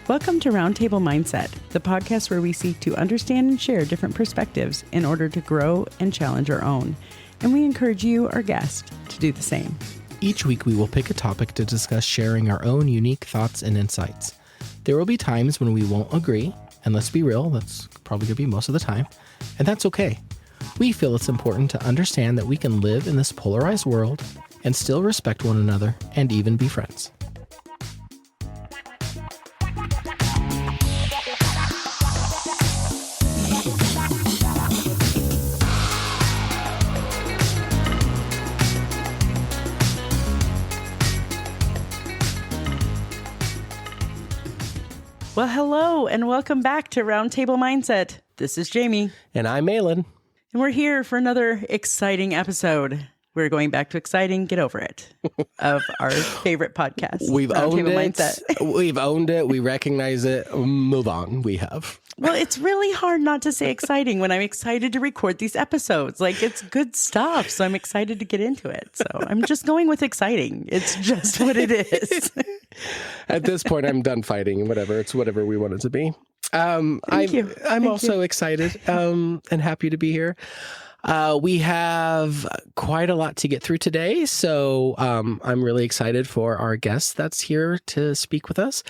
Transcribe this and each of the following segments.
Welcome to Roundtable Mindset, the podcast where we seek to understand and share different perspectives in order to grow and challenge our own. And we encourage you, our guest, to do the same. Each week, we will pick a topic to discuss, sharing our own unique thoughts and insights. There will be times when we won't agree, and let's be real, that's probably going to be most of the time, and that's okay. We feel it's important to understand that we can live in this polarized world and still respect one another and even be friends. Well, hello, and welcome back to Roundtable Mindset. This is Jamie. And I'm Mahlon. And we're here for another exciting episode. We're going back to exciting, get over it, of our favorite podcast. We've owned it. Mindset. We've owned it. We recognize it. Move on. We have. Well, it's really hard not to say exciting when I'm excited to record these episodes. Like, it's good stuff, so I'm excited to get into it. So I'm just going with exciting. It's just what it is. At this point, I'm done fighting. Whatever. It's whatever we want it to be. Thank you. I'm also excited and happy to be here. We have quite a lot to get through today, so I'm really excited for our guest that's here to speak with us.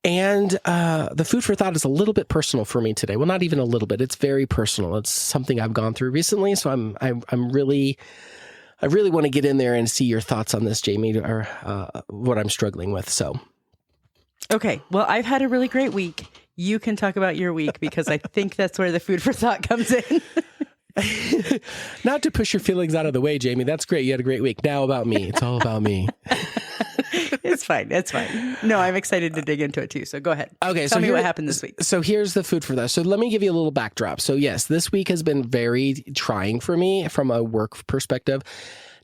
And the food for thought is a little bit personal for me today. Well, not even a little bit. It's very personal. It's something I've gone through recently, so I really want to get in there and see your thoughts on this, Jamie, or what I'm struggling with. So, okay. Well, I've had a really great week. You can talk about your week because I think that's where the food for thought comes in. Not to push your feelings out of the way, Jamie. That's great. You had a great week. Now about me. It's all about me. It's fine. It's fine. No, I'm excited to dig into it too. So go ahead. Okay. Tell me what happened this week. So here's the food for that. So let me give you a little backdrop. So yes, this week has been very trying for me from a work perspective.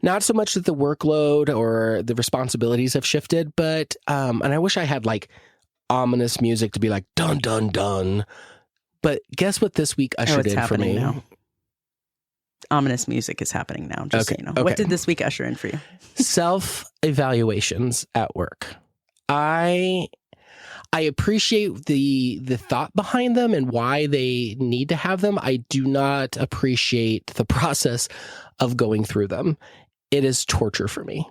Not so much that the workload or the responsibilities have shifted, but, and I wish I had like ominous music to be like, dun, dun, dun. But guess what this week ushered in for me? Now. Ominous music is happening now, just so you know. Okay. What did this week usher in for you? Self-evaluations at work. I appreciate the thought behind them and why they need to have them. I do not appreciate the process of going through them. It is torture for me.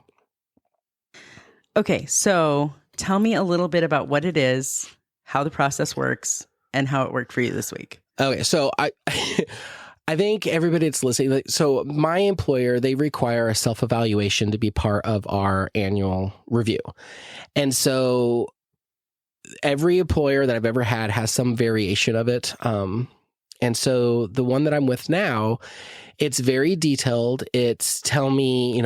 Okay, so tell me a little bit about what it is, how the process works, and how it worked for you this week. Okay, so I think everybody that's listening, so my employer, they require a self-evaluation to be part of our annual review. And so every employer that I've ever had has some variation of it. And so the one that I'm with now, it's very detailed. It's tell me,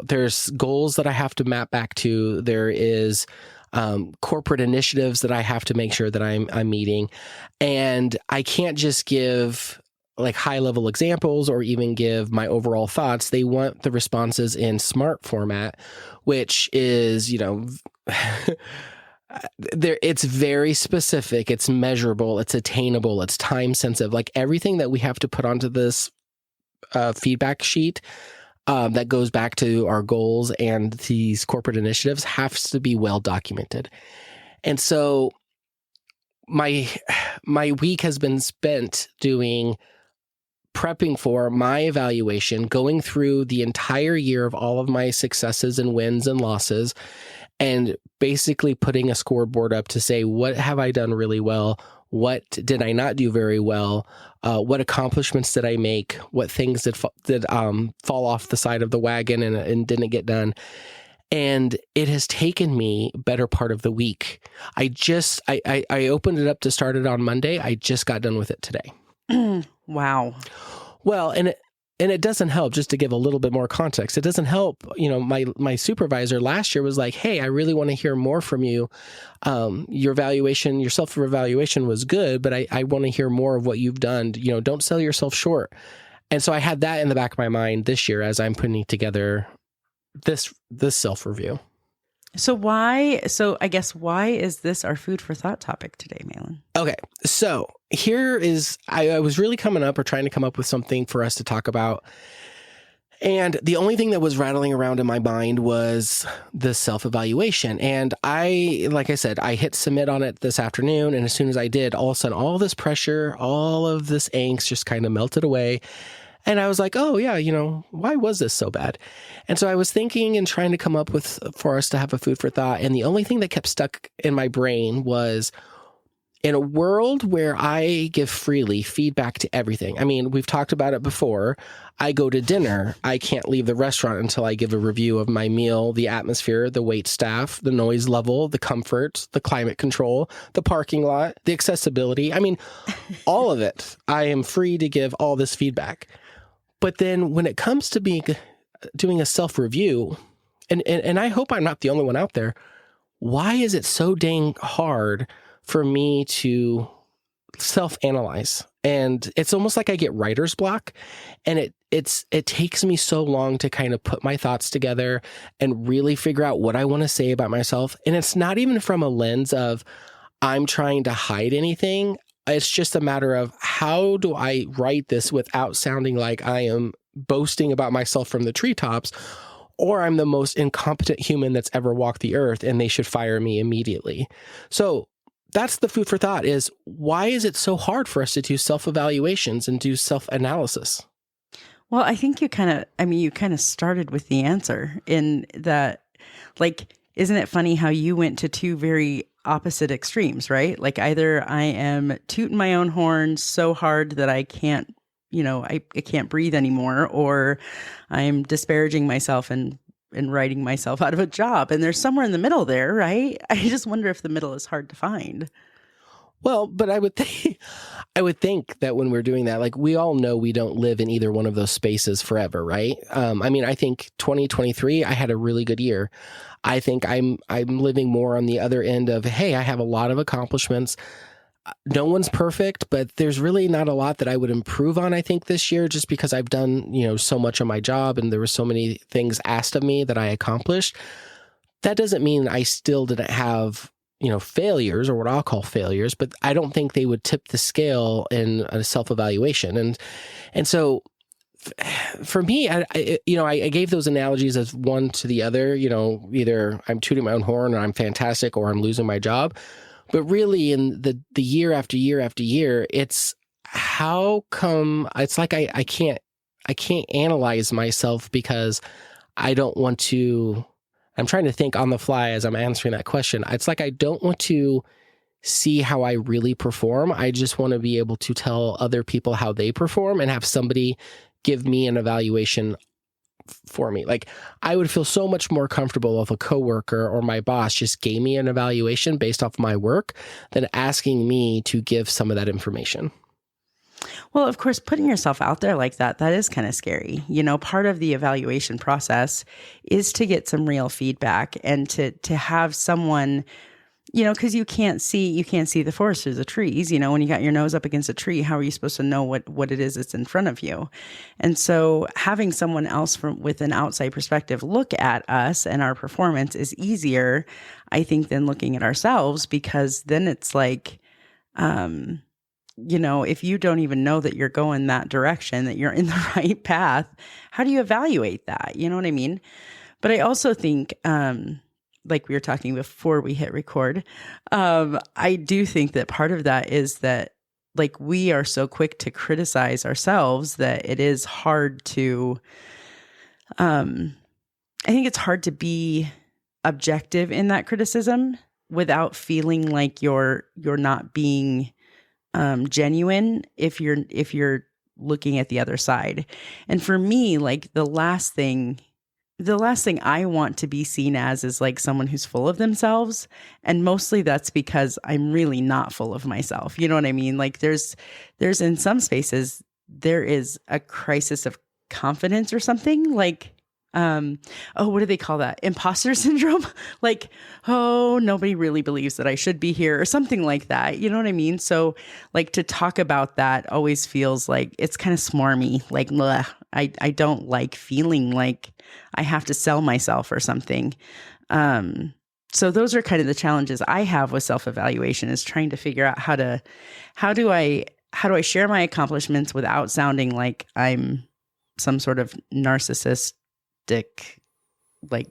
there's goals that I have to map back to. There is corporate initiatives that I have to make sure that I'm meeting. And I can't just give like high level examples or even give my overall thoughts. They want the responses in SMART format, which is, it's very specific, it's measurable, it's attainable, it's time sensitive. Like everything that we have to put onto this feedback sheet that goes back to our goals and these corporate initiatives has to be well documented. And so my week has been spent prepping for my evaluation, going through the entire year of all of my successes and wins and losses, and basically putting a scoreboard up to say, what have I done really well? What did I not do very well? What accomplishments did I make? What things did fall off the side of the wagon and didn't get done? And it has taken me better part of the week. I opened it up to start it on Monday. I just got done with it today. Wow. Well, and it doesn't help, just to give a little bit more context. It doesn't help. My supervisor last year was like, hey, I really want to hear more from you. Your self-evaluation was good, but I want to hear more of what you've done. Don't sell yourself short. And so I had that in the back of my mind this year as I'm putting together this self-review. So I guess why is this our food for thought topic today, Mahlon? Okay. So here is, I was really trying to come up with something for us to talk about. And the only thing that was rattling around in my mind was the self-evaluation. And like I said, I hit submit on it this afternoon. And as soon as I did, all of a sudden, all this pressure, all of this angst just kind of melted away. And I was like, oh yeah, why was this so bad? And so I was thinking and trying to come up with, for us to have a food for thought. And the only thing that kept stuck in my brain was, in a world where I give freely feedback to everything. I mean, we've talked about it before. I go to dinner. I can't leave the restaurant until I give a review of my meal, the atmosphere, the wait staff, the noise level, the comfort, the climate control, the parking lot, the accessibility. I mean, all of it. I am free to give all this feedback. But then when it comes to doing a self-review, and I hope I'm not the only one out there, why is it so dang hard for me to self-analyze? And it's almost like I get writer's block, and it takes me so long to kind of put my thoughts together and really figure out what I want to say about myself. And it's not even from a lens of I'm trying to hide anything. It's just a matter of, how do I write this without sounding like I am boasting about myself from the treetops, or I'm the most incompetent human that's ever walked the earth and they should fire me immediately. So that's the food for thought, is why is it so hard for us to do self-evaluations and do self-analysis? Well, I think you kind of started with the answer in that, like, isn't it funny how you went to two very opposite extremes, right? Like, either I am tooting my own horn so hard that I can't, I can't breathe anymore, or I'm disparaging myself and writing myself out of a job. And there's somewhere in the middle there, right? I just wonder if the middle is hard to find. Well, but I would think that when we're doing that, like, we all know we don't live in either one of those spaces forever, right? I think 2023, I had a really good year. I think I'm living more on the other end of, hey, I have a lot of accomplishments. No one's perfect, but there's really not a lot that I would improve on, I think, this year, just because I've done, so much of my job and there were so many things asked of me that I accomplished. That doesn't mean I still didn't have, failures, or what I'll call failures, but I don't think they would tip the scale in a self-evaluation. And so for me, I gave those analogies as one to the other, either I'm tooting my own horn and I'm fantastic, or I'm losing my job. But really, in the year after year after year, it's how come it's like I can't analyze myself because I don't want to. I'm trying to think on the fly as I'm answering that question. It's like I don't want to see how I really perform. I just want to be able to tell other people how they perform and have somebody give me an evaluation for me. Like, I would feel so much more comfortable if a coworker or my boss just gave me an evaluation based off my work than asking me to give some of that information. Well, of course, putting yourself out there like that is kind of scary. Part of the evaluation process is to get some real feedback and to have someone, because you can't see the forest through the trees. When you got your nose up against a tree, how are you supposed to know what it is that's in front of you? And so having someone else with an outside perspective look at us and our performance is easier, I think, than looking at ourselves, because then it's like, if you don't even know that you're going that direction, that you're in the right path, how do you evaluate that? You know what I mean? But I also think, like we were talking before we hit record, I do think that part of that is that, like, we are so quick to criticize ourselves that it is hard to, I think it's hard to be objective in that criticism without feeling like you're not being genuine if you're looking at the other side. And for me, like, the last thing I want to be seen as is like someone who's full of themselves. And mostly that's because I'm really not full of myself. You know what I mean? Like, there's in some spaces, there is a crisis of confidence or something, like, what do they call that? Imposter syndrome? Like, oh, nobody really believes that I should be here, or something like that. You know what I mean? So, like, to talk about that always feels like it's kind of smarmy. Like, bleh, I don't like feeling like I have to sell myself or something. So those are kind of the challenges I have with self-evaluation, is trying to figure out how do I share my accomplishments without sounding like I'm some sort of narcissistic like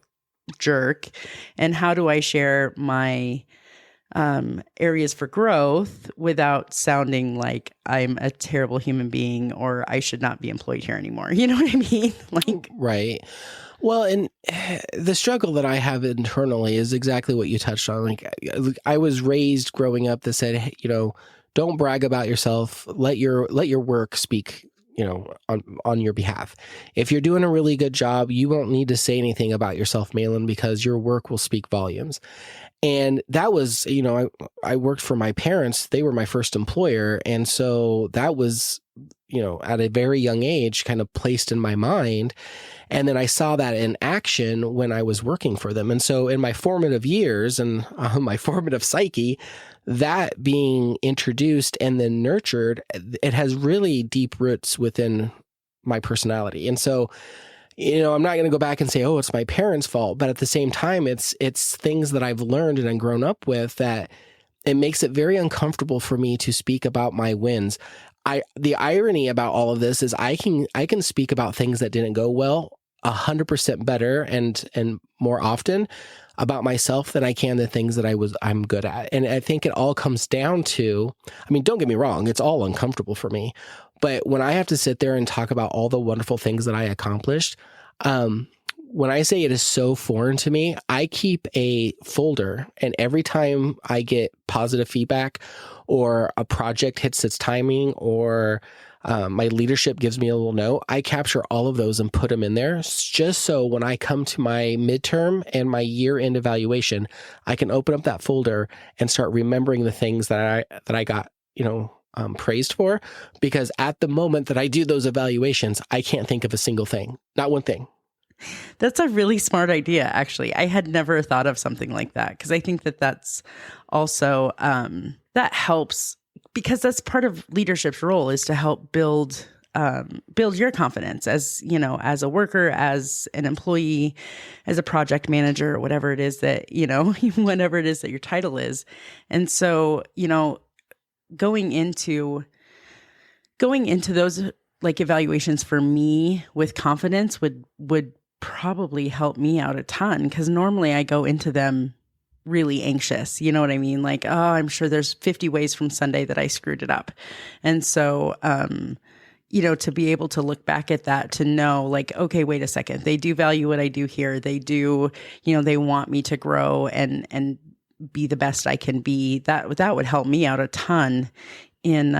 jerk? And how do I share my areas for growth without sounding like I'm a terrible human being or I should not be employed here anymore? You know what I mean? Like, right. Well, and the struggle that I have internally is exactly what you touched on. Like, I was raised growing up that said, hey, don't brag about yourself. Let your work speak, on your behalf. If you're doing a really good job, you won't need to say anything about yourself, Mahlon, because your work will speak volumes. And that was, I worked for my parents. They were my first employer. And so that was, at a very young age, kind of placed in my mind. And then I saw that in action when I was working for them. And so in my formative years and my formative psyche, that being introduced and then nurtured, it has really deep roots within my personality. And so, I'm not going to go back and say, oh, it's my parents' fault. But at the same time, it's things that I've learned and grown up with that it makes it very uncomfortable for me to speak about my wins. The irony about all of this is I can speak about things that didn't go well 100% better and more often about myself than I can the things that I'm good at. And I think it all comes down to, don't get me wrong, it's all uncomfortable for me. But when I have to sit there and talk about all the wonderful things that I accomplished, when I say it is so foreign to me, I keep a folder, and every time I get positive feedback or a project hits its timing or my leadership gives me a little note, I capture all of those and put them in there just so when I come to my midterm and my year-end evaluation, I can open up that folder and start remembering the things that I got, praised for, because at the moment that I do those evaluations, I can't think of a single thing, not one thing. That's a really smart idea, actually. I had never thought of something like that, because I think that that's also, that helps, because that's part of leadership's role, is to help build your confidence as, as a worker, as an employee, as a project manager, or whatever it is that, whatever it is that your title is. And so, going into those like evaluations for me with confidence would probably help me out a ton, because normally I go into them really anxious. You know what I mean? Like, oh, I'm sure there's 50 ways from Sunday that I screwed it up. And so, to be able to look back at that, to know like, okay, wait a second, they do value what I do here. They do, they want me to grow and be the best I can be. That would help me out a ton in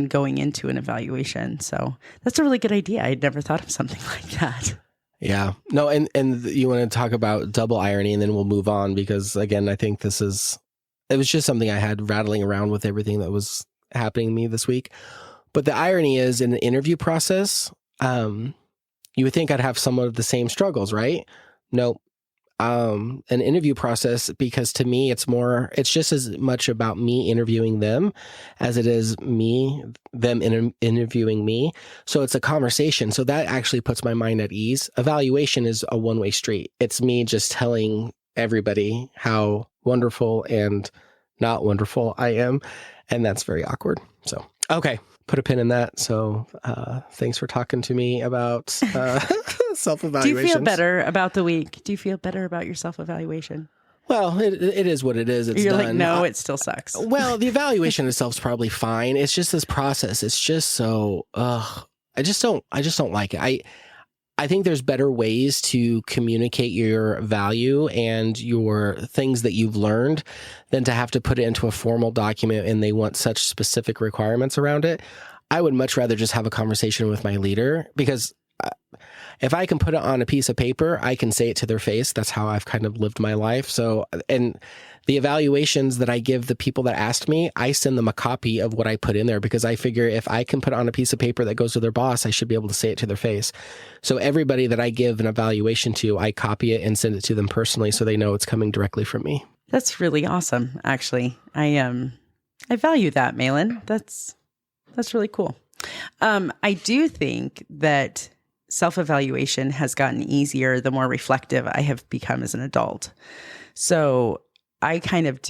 going into an evaluation. So that's a really good idea. I'd never thought of something like that. Yeah. No, and you want to talk about double irony, and then we'll move on, because again, I think it was just something I had rattling around with everything that was happening to me this week. But the irony is, in the interview process, you would think I'd have some of the same struggles, right? No. An interview process, because to me, it's just as much about me interviewing them as it is them interviewing me. So it's a conversation. So that actually puts my mind at ease. Evaluation is a one-way street. It's me just telling everybody how wonderful and not wonderful I am. And that's very awkward. So, okay. Put a pin in that. So thanks for talking to me about self-evaluations. Do you feel better about the week? Do you feel better about your self-evaluation? Well, it is what it is. You're done. Like, no, it still sucks. Well, the evaluation itself is probably fine. It's just this process. It's just so, I just don't like it. I think there's better ways to communicate your value and your things that you've learned than to have to put it into a formal document and they want such specific requirements around it. I would much rather just have a conversation with my leader, because if I can put it on a piece of paper, I can say it to their face. That's how I've kind of lived my life. So, and the evaluations that I give the people that asked me, I send them a copy of what I put in there, because I figure if I can put it on a piece of paper that goes to their boss, I should be able to say it to their face. So everybody that I give an evaluation to, I copy it and send it to them personally, so they know it's coming directly from me. That's really awesome, actually. I value that, Mahlon. That's really cool. I do think that self-evaluation has gotten easier the more reflective I have become as an adult. So I kind of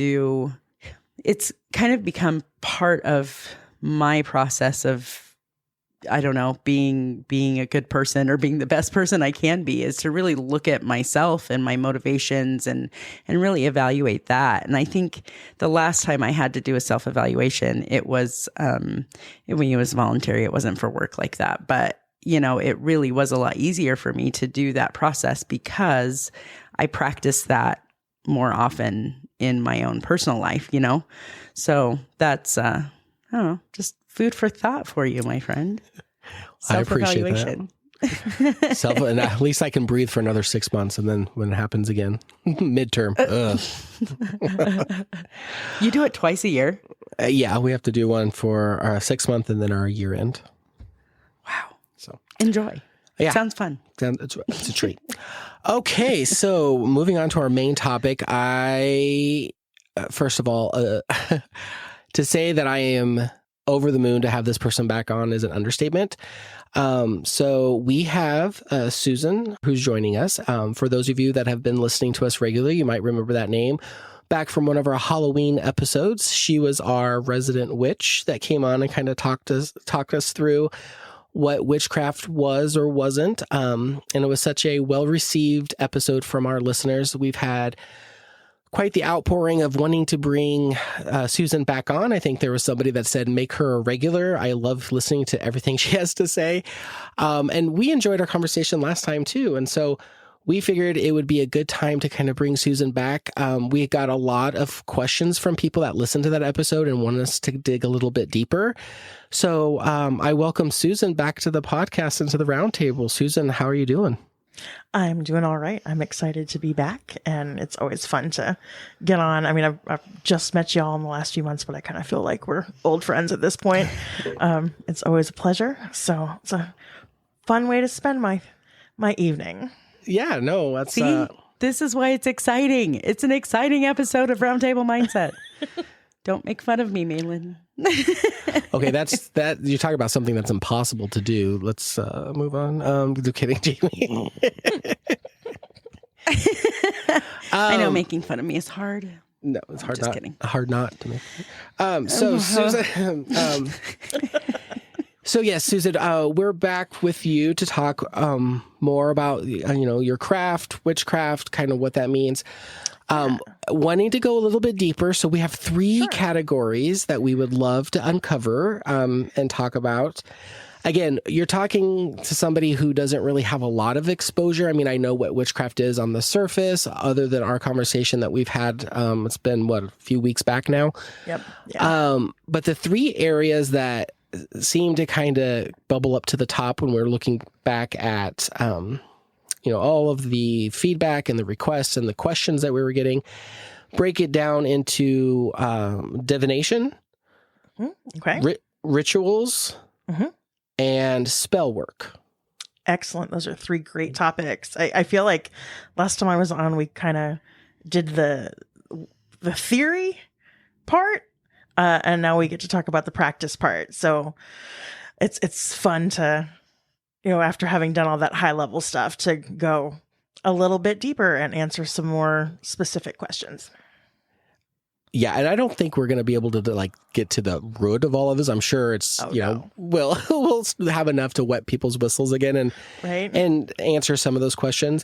it's kind of become part of my process of I don't know, being a good person or being the best person I can be, is to really look at myself and my motivations and really evaluate that. And I think the last time I had to do a self-evaluation, it was when it was voluntary. It wasn't for work like that, but it really was a lot easier for me to do that process because I practiced that more often in my own personal life, So that's I don't know, just food for thought for you, my friend. Self-evaluation. I appreciate that. And at least I can breathe for another 6 months, and then when it happens again, midterm. You do it twice a year? Yeah, we have to do one for our 6 month and then our year end. Wow. So enjoy. Yeah. Sounds fun. It's a treat. Okay, so moving on to our main topic, first of all, to say that I am over the moon to have this person back on is an understatement. So we have Susan, who's joining us. For those of you that have been listening to us regularly, you might remember that name back from one of our Halloween episodes. She was our resident witch that came on and kind of talked us through what witchcraft was or wasn't. And it was such a well-received episode from our listeners. We've had quite the outpouring of wanting to bring Susan back on. I think there was somebody that said, make her a regular. I love listening to everything she has to say. And we enjoyed our conversation last time too. And so we figured it would be a good time to kind of bring Susan back. We got a lot of questions from people that listened to that episode and wanted us to dig a little bit deeper. So I welcome Susan back to the podcast and to the roundtable. Susan, how are you doing? I'm doing all right. I'm excited to be back, and it's always fun to get on. I mean, I've just met y'all in the last few months, but I kind of feel like we're old friends at this point. It's always a pleasure. So it's a fun way to spend my evening. Yeah, no, that's... See, this is why it's exciting. It's an exciting episode of Roundtable Mindset. Don't make fun of me, Mahlon. Okay, that you're talking about something that's impossible to do. Let's move on. I'm kidding, Jamie. I know making fun of me is hard. No, it's hard. Just kidding. Hard not to make. So Susan. So yes, Susan, we're back with you to talk more about your craft, witchcraft, kind of what that means. Wanting to go a little bit deeper, so we have three categories that we would love to uncover and talk about. Again, you're talking to somebody who doesn't really have a lot of exposure. I mean, I know what witchcraft is on the surface, other than our conversation that we've had. It's been, a few weeks back now? Yep. Yeah. But the three areas that seem to kind of bubble up to the top when we're looking back at all of the feedback and the requests and the questions that we were getting, break it down into divination, rituals, and spell work. Excellent. Those are three great topics. I feel like last time I was on, we kind of did the theory part, and now we get to talk about the practice part. So it's fun to, after having done all that high level stuff, to go a little bit deeper and answer some more specific questions. Yeah, and I don't think we're going to be able to get to the root of all of this. I'm sure it's we'll have enough to wet people's whistles again and answer some of those questions.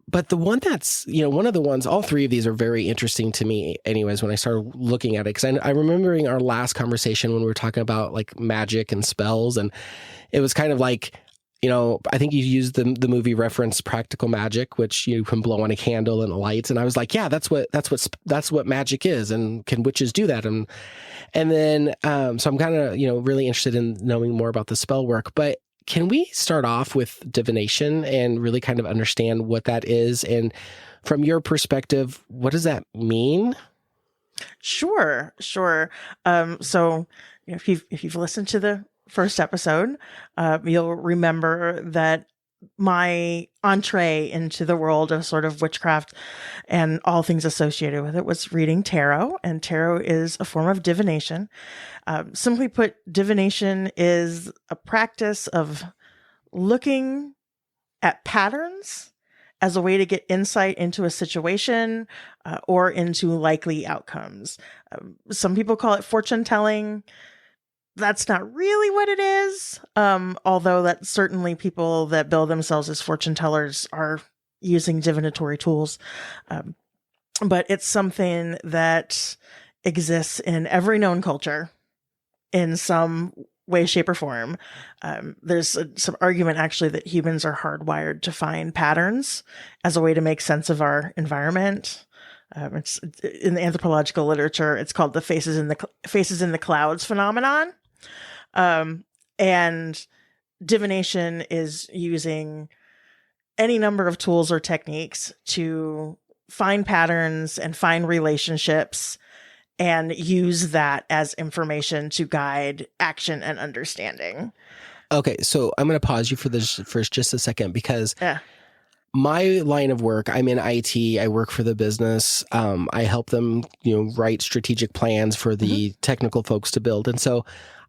But the one that's one of the ones, all three of these are very interesting to me. Anyways, when I started looking at it, because I remembering our last conversation when we were talking about magic and spells, and it was kind of I think you used the movie reference Practical Magic, which you can blow on a candle and it lights. And I was like, yeah, that's what magic is. And can witches do that? And then, so I'm kind of, really interested in knowing more about the spell work, but can we start off with divination and really kind of understand what that is? And from your perspective, what does that mean? Sure. So if you've listened to the first episode, you'll remember that my entree into the world of sort of witchcraft and all things associated with it was reading tarot, and tarot is a form of divination. Simply put, divination is a practice of looking at patterns as a way to get insight into a situation or into likely outcomes. Some people call it fortune telling. that's not really what it is. Although that certainly people that bill themselves as fortune tellers are using divinatory tools. But it's something that exists in every known culture in some way, shape, or form. There's some argument actually that humans are hardwired to find patterns as a way to make sense of our environment. It's in the anthropological literature. It's called the faces in the clouds phenomenon. And divination is using any number of tools or techniques to find patterns and find relationships and use that as information to guide action and understanding. Okay, so I'm going to pause you for this for just a second, because Yeah. my line of work, I'm in IT. I work for the business. I help them, write strategic plans for the technical folks to build. And so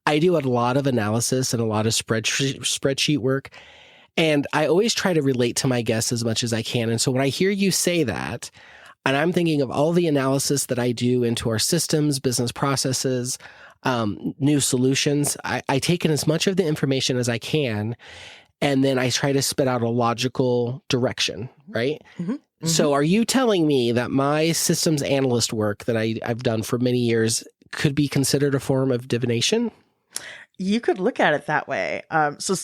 I do a lot of analysis and a lot of spreadsheet work. And I always try to relate to my guests as much as I can. And so when I hear you say that, and I'm thinking of all the analysis that I do into our systems, business processes, new solutions, I take in as much of the information as I can, and then I try to spit out a logical direction, right? Mm-hmm. So are you telling me that my systems analyst work that I've done for many years could be considered a form of divination? You could look at it that way. So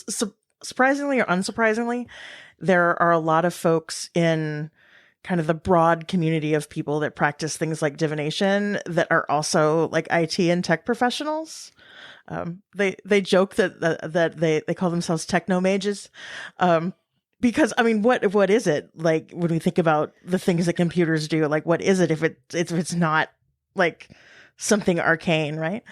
surprisingly or unsurprisingly, there are a lot of folks in kind of the broad community of people that practice things like divination that are also like IT and tech professionals. They joke that they call themselves techno mages. Because I mean, what is it like when we think about the things that computers do? Like, what is it if it's not like something arcane, right?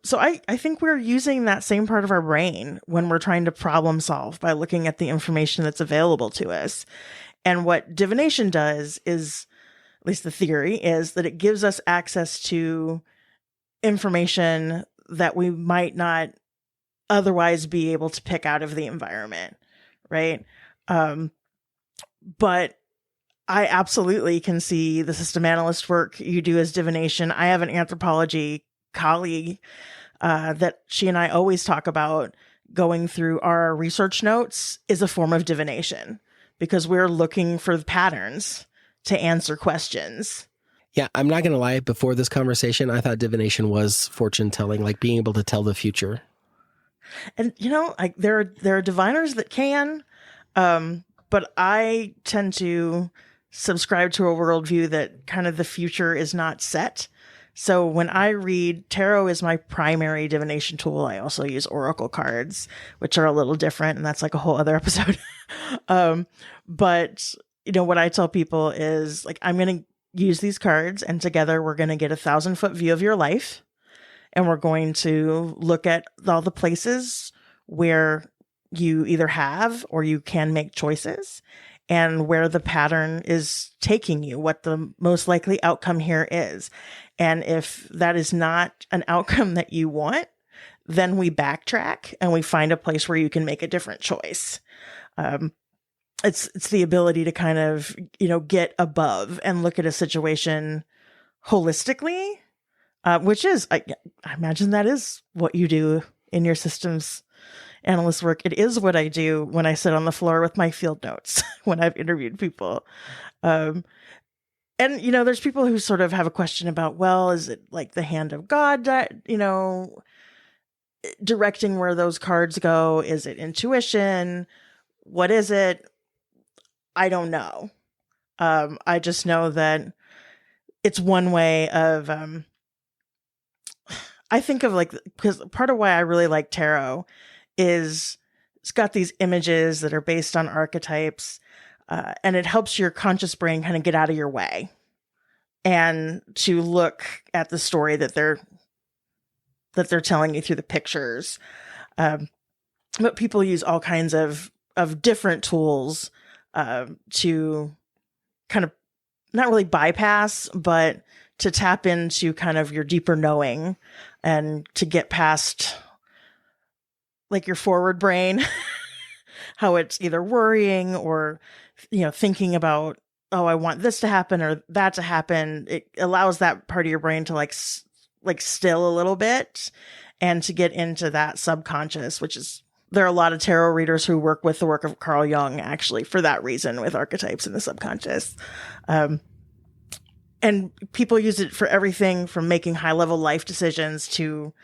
So I think we're using that same part of our brain when we're trying to problem solve by looking at the information that's available to us. And what divination does is, at least the theory is, that it gives us access to information that we might not otherwise be able to pick out of the environment, right? But I absolutely can see the system analyst work you do as divination. I have an anthropology colleague that she and I always talk about going through our research notes is a form of divination, because we're looking for patterns to answer questions. Yeah, I'm not going to lie. Before this conversation, I thought divination was fortune telling, like being able to tell the future. And like there are diviners that can, but I tend to subscribe to a worldview that kind of the future is not set. So when I read, tarot is my primary divination tool. I also use oracle cards, which are a little different, and that's like a whole other episode. But what I tell people is, like, I'm going to use these cards, and together we're going to get 1,000-foot view of your life. And we're going to look at all the places where you either have or you can make choices, and where the pattern is taking you, what the most likely outcome here is. And if that is not an outcome that you want, then we backtrack and we find a place where you can make a different choice. It's the ability to kind of, get above and look at a situation holistically, which is, I imagine that is what you do in your systems analyst work. It is what I do when I sit on the floor with my field notes when I've interviewed people. And, there's people who sort of have a question about, well, is it like the hand of God that, directing where those cards go? Is it intuition? What is it? I don't know. I just know that it's one way of, I think of because part of why I really like tarot is it's got these images that are based on archetypes, and it helps your conscious brain kind of get out of your way and to look at the story that they're telling you through the pictures. But people use all kinds of different tools to kind of not really bypass, but to tap into kind of your deeper knowing and to get past like your forward brain, how it's either worrying or, thinking about, oh, I want this to happen or that to happen. It allows that part of your brain to like still a little bit and to get into that subconscious, which is, there are a lot of tarot readers who work with the work of Carl Jung, actually, for that reason, with archetypes in the subconscious. And people use it for everything from making high level life decisions to,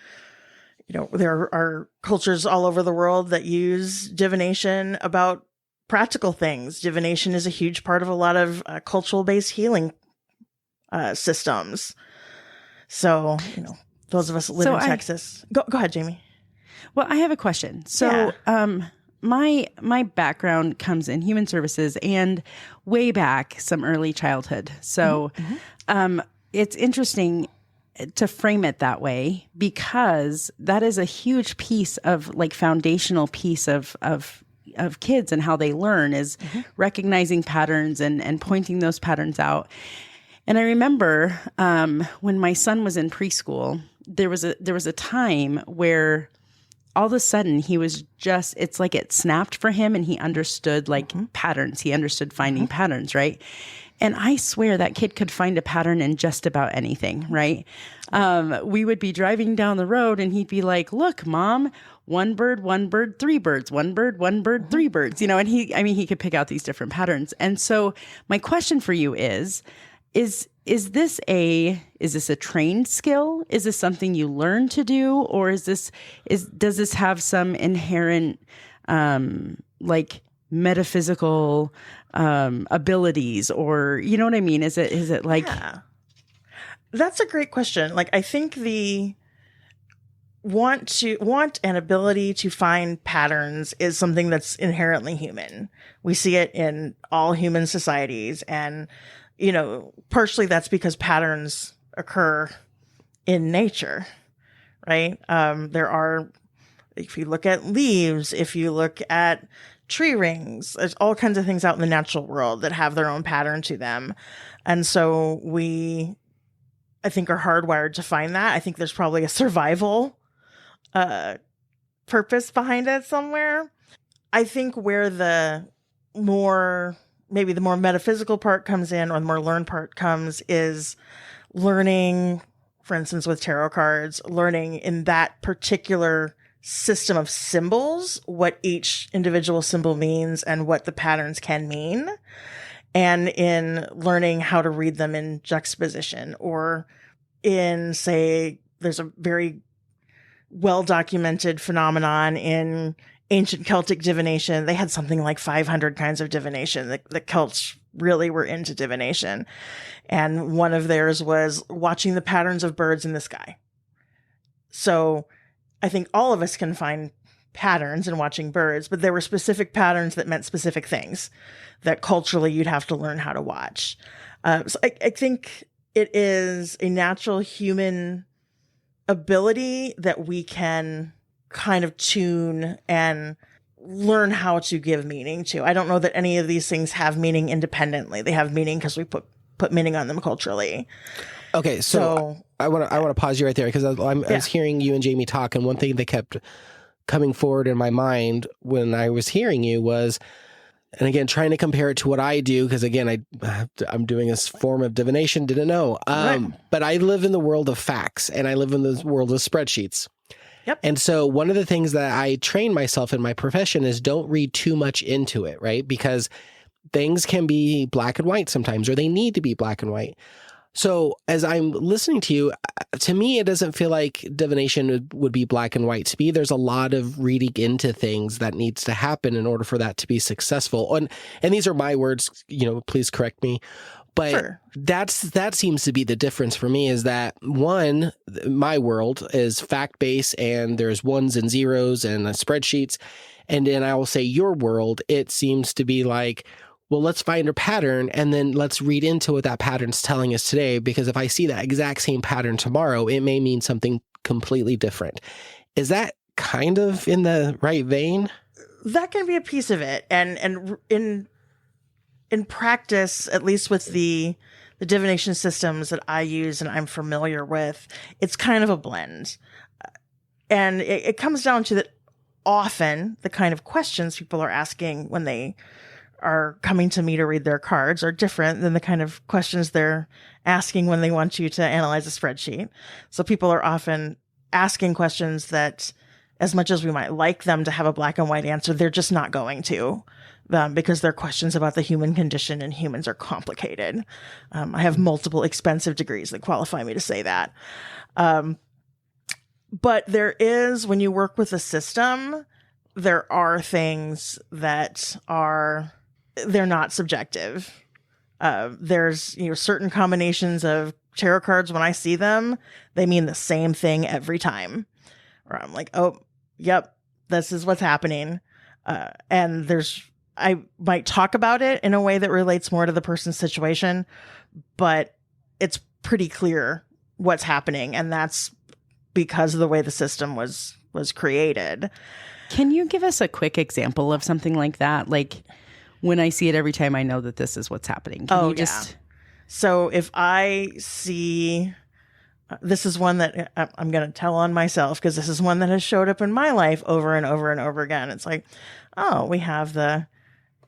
there are cultures all over the world that use divination about practical things. Divination is a huge part of a lot of cultural based healing systems. So, those of us that live in Texas. Go ahead, Jamie. Well, I have a question. So, my background comes in human services and way back some early childhood. So, it's interesting to frame it that way because that is a huge piece of like foundational piece of kids and how they learn is recognizing patterns and pointing those patterns out. And I remember when my son was in preschool, there was a time where all of a sudden he was just, it's like it snapped for him and he understood like patterns. He understood finding patterns, right? And I swear that kid could find a pattern in just about anything, right? We would be driving down the road and he'd be like, look, Mom, one bird, three birds, one bird, three birds, and he could pick out these different patterns. And so my question for you is this a trained skill? Is this something you learn to do? Or does this have some inherent, like metaphysical, abilities, or, you know what I mean? Is it like, that's a great question. Like, I think the want and ability to find patterns is something that's inherently human. We see it in all human societies. And, partially that's because patterns occur in nature, right? If you look at leaves, if you look at tree rings, there's all kinds of things out in the natural world that have their own pattern to them. And so I think are hardwired to find that. I think there's probably a survival purpose behind it somewhere. I think where the more metaphysical part comes in, or the more learned part comes, is learning, for instance, with tarot cards, learning in that particular system of symbols what each individual symbol means and what the patterns can mean, and in learning how to read them in juxtaposition, or in, say, there's a very well-documented phenomenon in ancient Celtic divination. They had something like 500 kinds of divination. The Celts really were into divination. And one of theirs was watching the patterns of birds in the sky. So I think all of us can find patterns in watching birds, but there were specific patterns that meant specific things that culturally you'd have to learn how to watch. So I think it is a natural human ability that we can kind of tune and learn how to give meaning to. I don't know that any of these things have meaning independently. They have meaning because we put meaning on them culturally. Okay, so I want to pause you right there because I was hearing you and Jamie talk, and one thing that kept coming forward in my mind when I was hearing you was, and again, trying to compare it to what I do, because again, I'm doing this form of divination, didn't know. But I live in the world of facts, and I live in the world of spreadsheets. Yep. And so one of the things that I train myself in my profession is don't read too much into it, right? Because things can be black and white sometimes, or they need to be black and white. So as I'm listening to you, to me, it doesn't feel like divination would be black and white. To me, there's a lot of reading into things that needs to happen in order for that to be successful. And these are my words, please correct me. But sure. That seems to be the difference for me, is that one, my world is fact-based and there's ones and zeros and spreadsheets. And then I will say your world, it seems to be like, well, let's find a pattern and then let's read into what that pattern's telling us today. Because if I see that exact same pattern tomorrow, it may mean something completely different. Is that kind of in the right vein? That can be a piece of it. And in practice, at least with the divination systems that I use and I'm familiar with, it's kind of a blend. And it comes down to that often the kind of questions people are asking when they are coming to me to read their cards are different than the kind of questions they're asking when they want you to analyze a spreadsheet. So people are often asking questions that, as much as we might like them to have a black and white answer, they're just not going to, because they're questions about the human condition, and humans are complicated. I have multiple expensive degrees that qualify me to say that. But there is, when you work with a system, there are things that they're not subjective. There's, certain combinations of tarot cards, when I see them, they mean the same thing every time. Or I'm like, oh, yep, this is what's happening. And I might talk about it in a way that relates more to the person's situation, but it's pretty clear what's happening. And that's because of the way the system was created. Can you give us a quick example of something like that? Like, when I see it every time, I know that this is what's happening. Can you just... So if I see, this is one that I'm going to tell on myself, because this is one that has showed up in my life over and over and over again. It's like, oh, we have the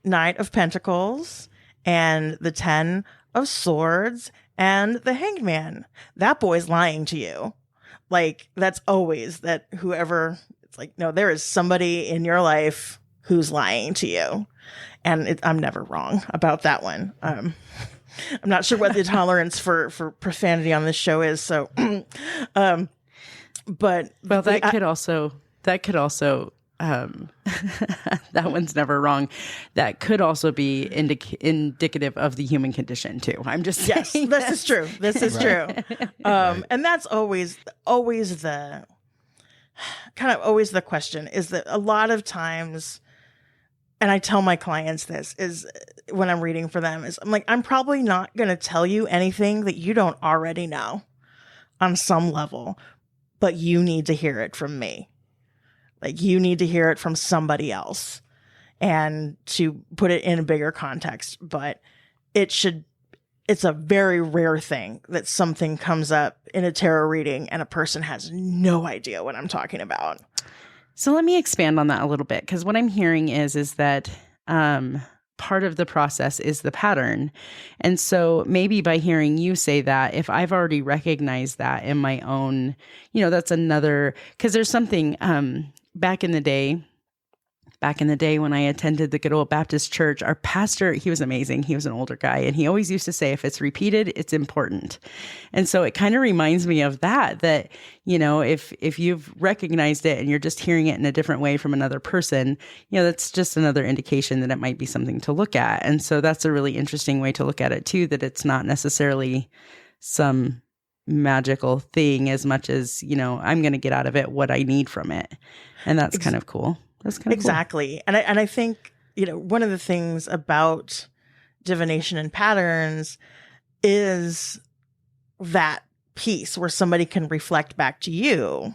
Knight of Pentacles and the 10 of Swords and the Hanged Man. That boy's lying to you. Like, that's always that whoever, it's like, no, there is somebody in your life who's lying to you. And I'm never wrong about that one. I'm not sure what the tolerance for profanity on this show is. So, but well, that could also, that one's never wrong. That could also be indicative of the human condition too. I'm just saying. Yes, this is true. This is true. And that's always the question, is that a lot of times, and I tell my clients this, is when I'm reading for them, is I'm like, I'm probably not going to tell you anything that you don't already know on some level, but you need to hear it from me. Like, you need to hear it from somebody else, and to put it in a bigger context. But it's a very rare thing that something comes up in a tarot reading and a person has no idea what I'm talking about. So let me expand on that a little bit, because what I'm hearing is that part of the process is the pattern. And so maybe by hearing you say that, if I've already recognized that in my own, that's another, because there's something back in the day when I attended the good old Baptist church, our pastor, he was amazing. He was an older guy, and he always used to say, if it's repeated, it's important. And so it kind of reminds me of that, if you've recognized it and you're just hearing it in a different way from another person, that's just another indication that it might be something to look at. And so that's a really interesting way to look at it too, that it's not necessarily some magical thing as much as, I'm going to get out of it what I need from it. And that's kind of cool. That's kind of exactly. Cool. And I think, one of the things about divination and patterns is that piece where somebody can reflect back to you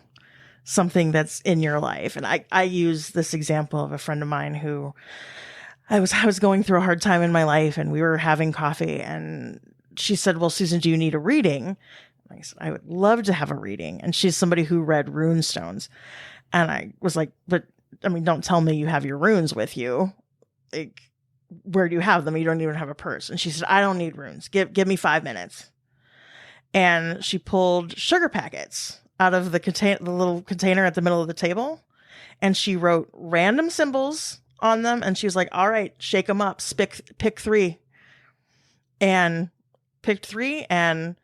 something that's in your life. And I use this example of a friend of mine who I was going through a hard time in my life, and we were having coffee, and she said, well, Susan, do you need a reading? And I said, I would love to have a reading. And she's somebody who read rune stones. And I was like, but don't tell me you have your runes with you. Like, where do you have them? You don't even have a purse. And she said, I don't need runes. Give me 5 minutes. And she pulled sugar packets out of the little container at the middle of the table. And she wrote random symbols on them. And she was like, all right, shake them up. Pick 3. And picked 3. And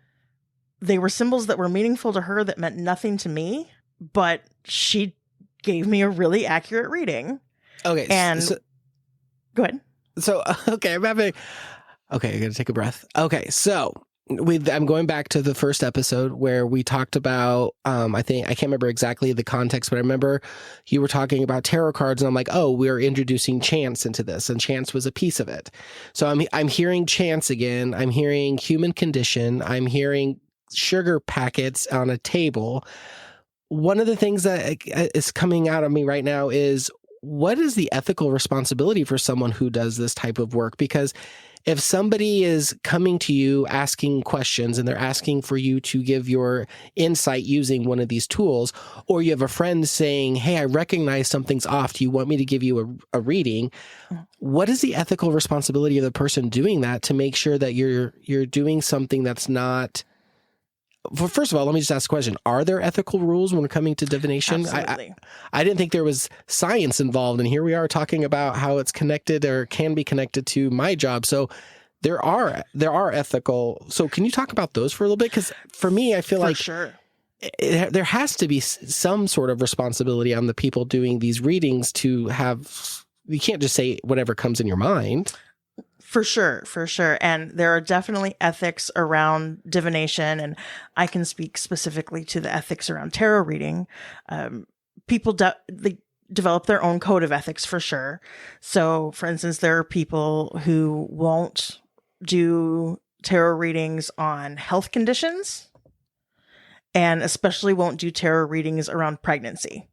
they were symbols that were meaningful to her that meant nothing to me. But she gave me a really accurate reading. Okay. And go ahead. So, okay, I gotta take a breath. Okay. So I'm going back to the first episode where we talked about, I can't remember exactly the context, but I remember you were talking about tarot cards, and I'm like, oh, we're introducing chance into this, and chance was a piece of it. So I'm hearing chance again. I'm hearing human condition. I'm hearing sugar packets on a table. One of the things that is coming out of me right now is, what is the ethical responsibility for someone who does this type of work? Because if somebody is coming to you asking questions and they're asking for you to give your insight using one of these tools, or you have a friend saying, hey, I recognize something's off. Do you want me to give you a reading? What is the ethical responsibility of the person doing that to make sure that you're doing something that's not... Well, first of all, let me just ask a question. Are there ethical rules when coming to divination? Absolutely. I didn't think there was science involved, and here we are talking about how it's connected or can be connected to my job. So there are ethical. So can you talk about those for a little bit? Because for me, I feel like sure. There has to be some sort of responsibility on the people doing these readings to have... You can't just say whatever comes in your mind. For sure. And there are definitely ethics around divination, and I can speak specifically to the ethics around tarot reading. People they develop their own code of ethics for sure. So, for instance, there are people who won't do tarot readings on health conditions, and especially won't do tarot readings around pregnancy.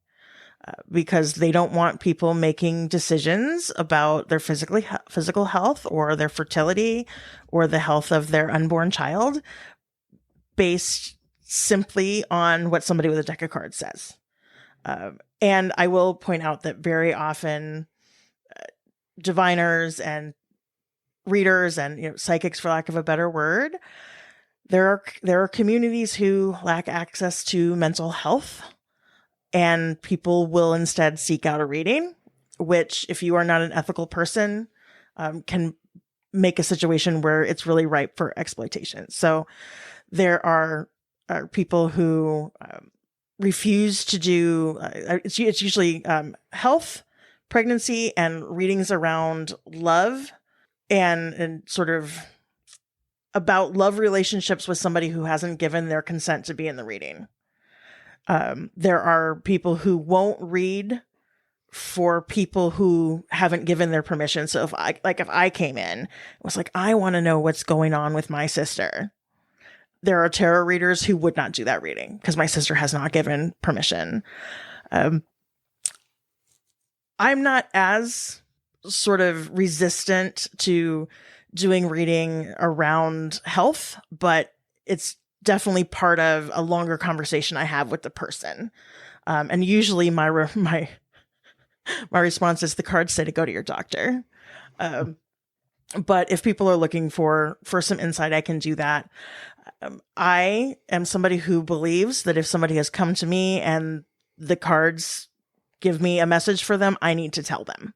Because they don't want people making decisions about their physical health or their fertility or the health of their unborn child based simply on what somebody with a deck of cards says. And I will point out that very often diviners and readers and psychics, for lack of a better word, there are communities who lack access to mental health. And people will instead seek out a reading, which, if you are not an ethical person, can make a situation where it's really ripe for exploitation. So there are people who refuse to do, it's usually health, pregnancy, and readings around love and sort of about love relationships with somebody who hasn't given their consent to be in the reading. There are people who won't read for people who haven't given their permission. So if I came in and was like, I want to know what's going on with my sister, there are tarot readers who would not do that reading because my sister has not given permission. I'm not as sort of resistant to doing reading around health, but it's definitely part of a longer conversation I have with the person. And usually my response is the cards say to go to your doctor. But if people are looking for some insight, I can do that. I am somebody who believes that if somebody has come to me and the cards give me a message for them, I need to tell them.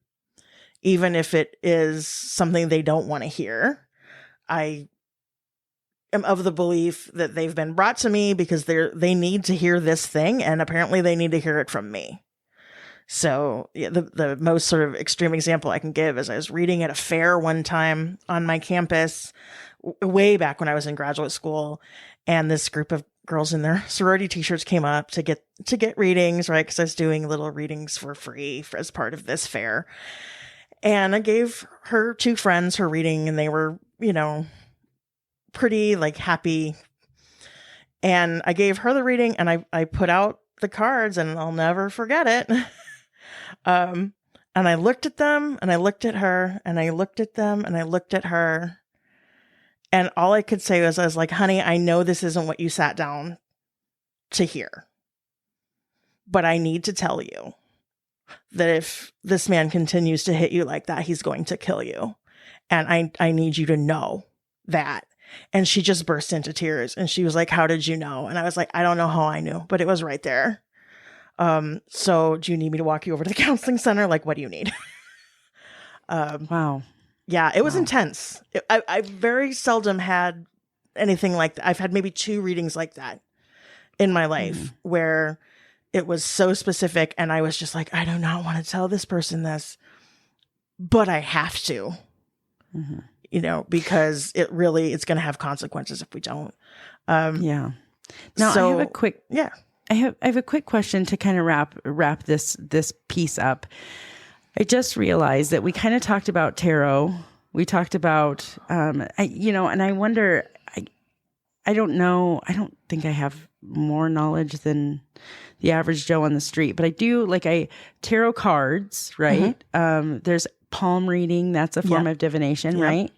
Even if it is something they don't want to hear. I am of the belief that they've been brought to me because they need to hear this thing, and apparently they need to hear it from me. So yeah, the most sort of extreme example I can give is I was reading at a fair one time on my campus way back when I was in graduate school, and this group of girls in their sorority t-shirts came up to get readings, right? Because I was doing little readings for free as part of this fair. And I gave her two friends her reading, and they were, pretty happy. And I gave her the reading, and I put out the cards, and I'll never forget it. And I looked at them, and I looked at her, and I looked at them, and I looked at her. And all I could say was, I was like, honey, I know this isn't what you sat down to hear, but I need to tell you that if this man continues to hit you like that, he's going to kill you. And I need you to know that. And she just burst into tears, and she was like, how did you know? And I was like, I don't know how I knew, but it was right there. So do you need me to walk you over to the counseling center? Like, what do you need? Wow. Yeah, it was intense. I very seldom had anything like that. I've had maybe 2 readings like that in my life where it was so specific, and I was just like, I do not want to tell this person this, but I have to. Mm-hmm. Because it's going to have consequences if we don't. Yeah. Now I have a quick, I have a quick question to kind of wrap this piece up. I just realized that we kind of talked about tarot. We talked about, and I wonder, I don't know. I don't think I have more knowledge than the average Joe on the street, but I do tarot cards, right? Mm-hmm. There's palm reading. That's a form of divination, right?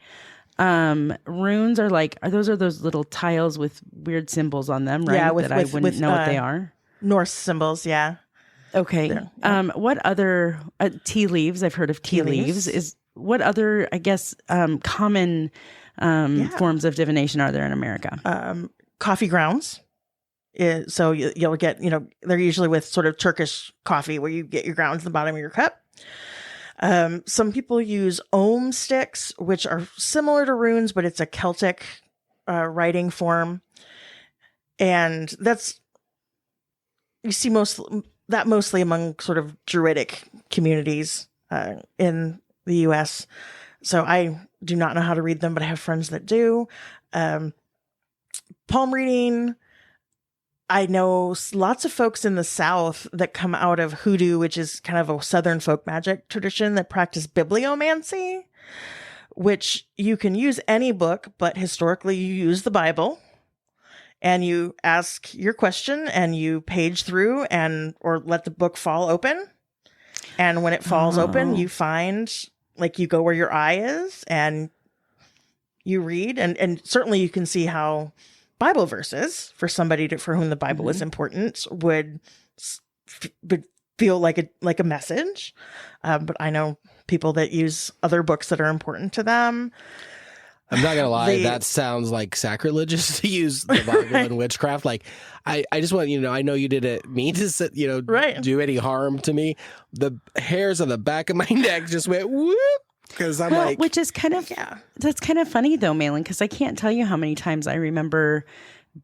Runes are like, those little tiles with weird symbols on them, right? Yeah, that I wouldn't know what they are. Norse symbols, yeah. Okay. Yeah. What other tea leaves? I've heard of tea leaves. Is what other, I guess, common forms of divination are there in America? Coffee grounds. So you'll get, they're usually with sort of Turkish coffee where you get your grounds in the bottom of your cup. Some people use ohm sticks, which are similar to runes, but it's a Celtic writing form. And you see mostly among sort of Druidic communities in the US. So I do not know how to read them, but I have friends that do. Palm reading. I know lots of folks in the South that come out of hoodoo, which is kind of a Southern folk magic tradition that practice bibliomancy, which you can use any book, but historically you use the Bible and you ask your question and you page through or let the book fall open. And when it falls open, you find, you go where your eye is and you read. And certainly you can see how Bible verses for somebody for whom the Bible is important would feel like a message. But I know people that use other books that are important to them. I'm not gonna lie, that sounds like sacrilegious to use the Bible in witchcraft. Like, I just want you to know, I know you didn't mean to do any harm to me. The hairs on the back of my neck just went whoop. Because I'm which is kind of, that's kind of funny though, Mahlon, because I can't tell you how many times I remember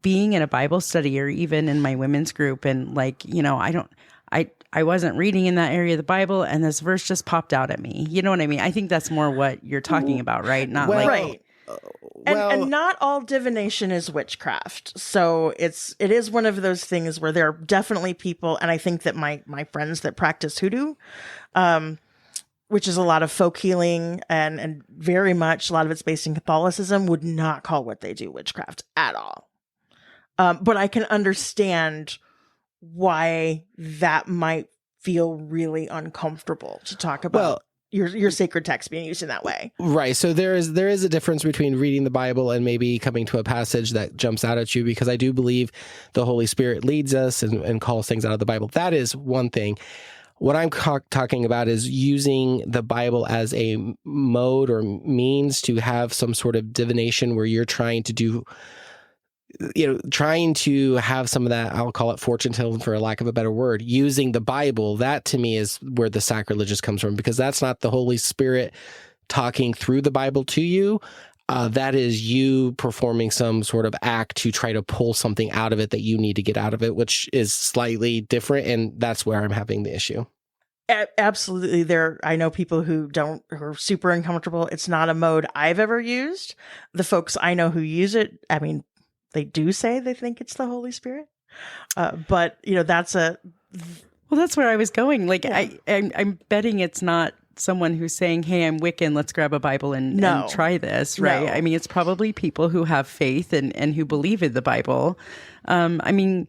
being in a Bible study or even in my women's group. And I wasn't reading in that area of the Bible and this verse just popped out at me. You know what I mean? I think that's more what you're talking about, right? Not right. And not all divination is witchcraft. So it is one of those things where there are definitely people, and I think that my friends that practice hoodoo, which is a lot of folk healing and very much a lot of it's based in Catholicism, would not call what they do witchcraft at all. But I can understand why that might feel really uncomfortable to talk about your sacred text being used in that way. Right. So there is a difference between reading the Bible and maybe coming to a passage that jumps out at you, because I do believe the Holy Spirit leads us and calls things out of the Bible. That is one thing. What I'm talking about is using the Bible as a mode or means to have some sort of divination where you're trying to have some of that, I'll call it fortune telling for a lack of a better word, using the Bible. That to me is where the sacrilegious comes from, because that's not the Holy Spirit talking through the Bible to you. That is you performing some sort of act to try to pull something out of it that you need to get out of it, which is slightly different. And that's where I'm having the issue. Absolutely. I know people who are super uncomfortable. It's not a mode I've ever used. The folks I know who use it, I mean, they do say they think it's the Holy Spirit. But that's that's where I was going. I'm betting it's not someone who's saying, hey, I'm Wiccan, let's grab a Bible and try this, right? No. I mean, it's probably people who have faith and who believe in the Bible. I mean,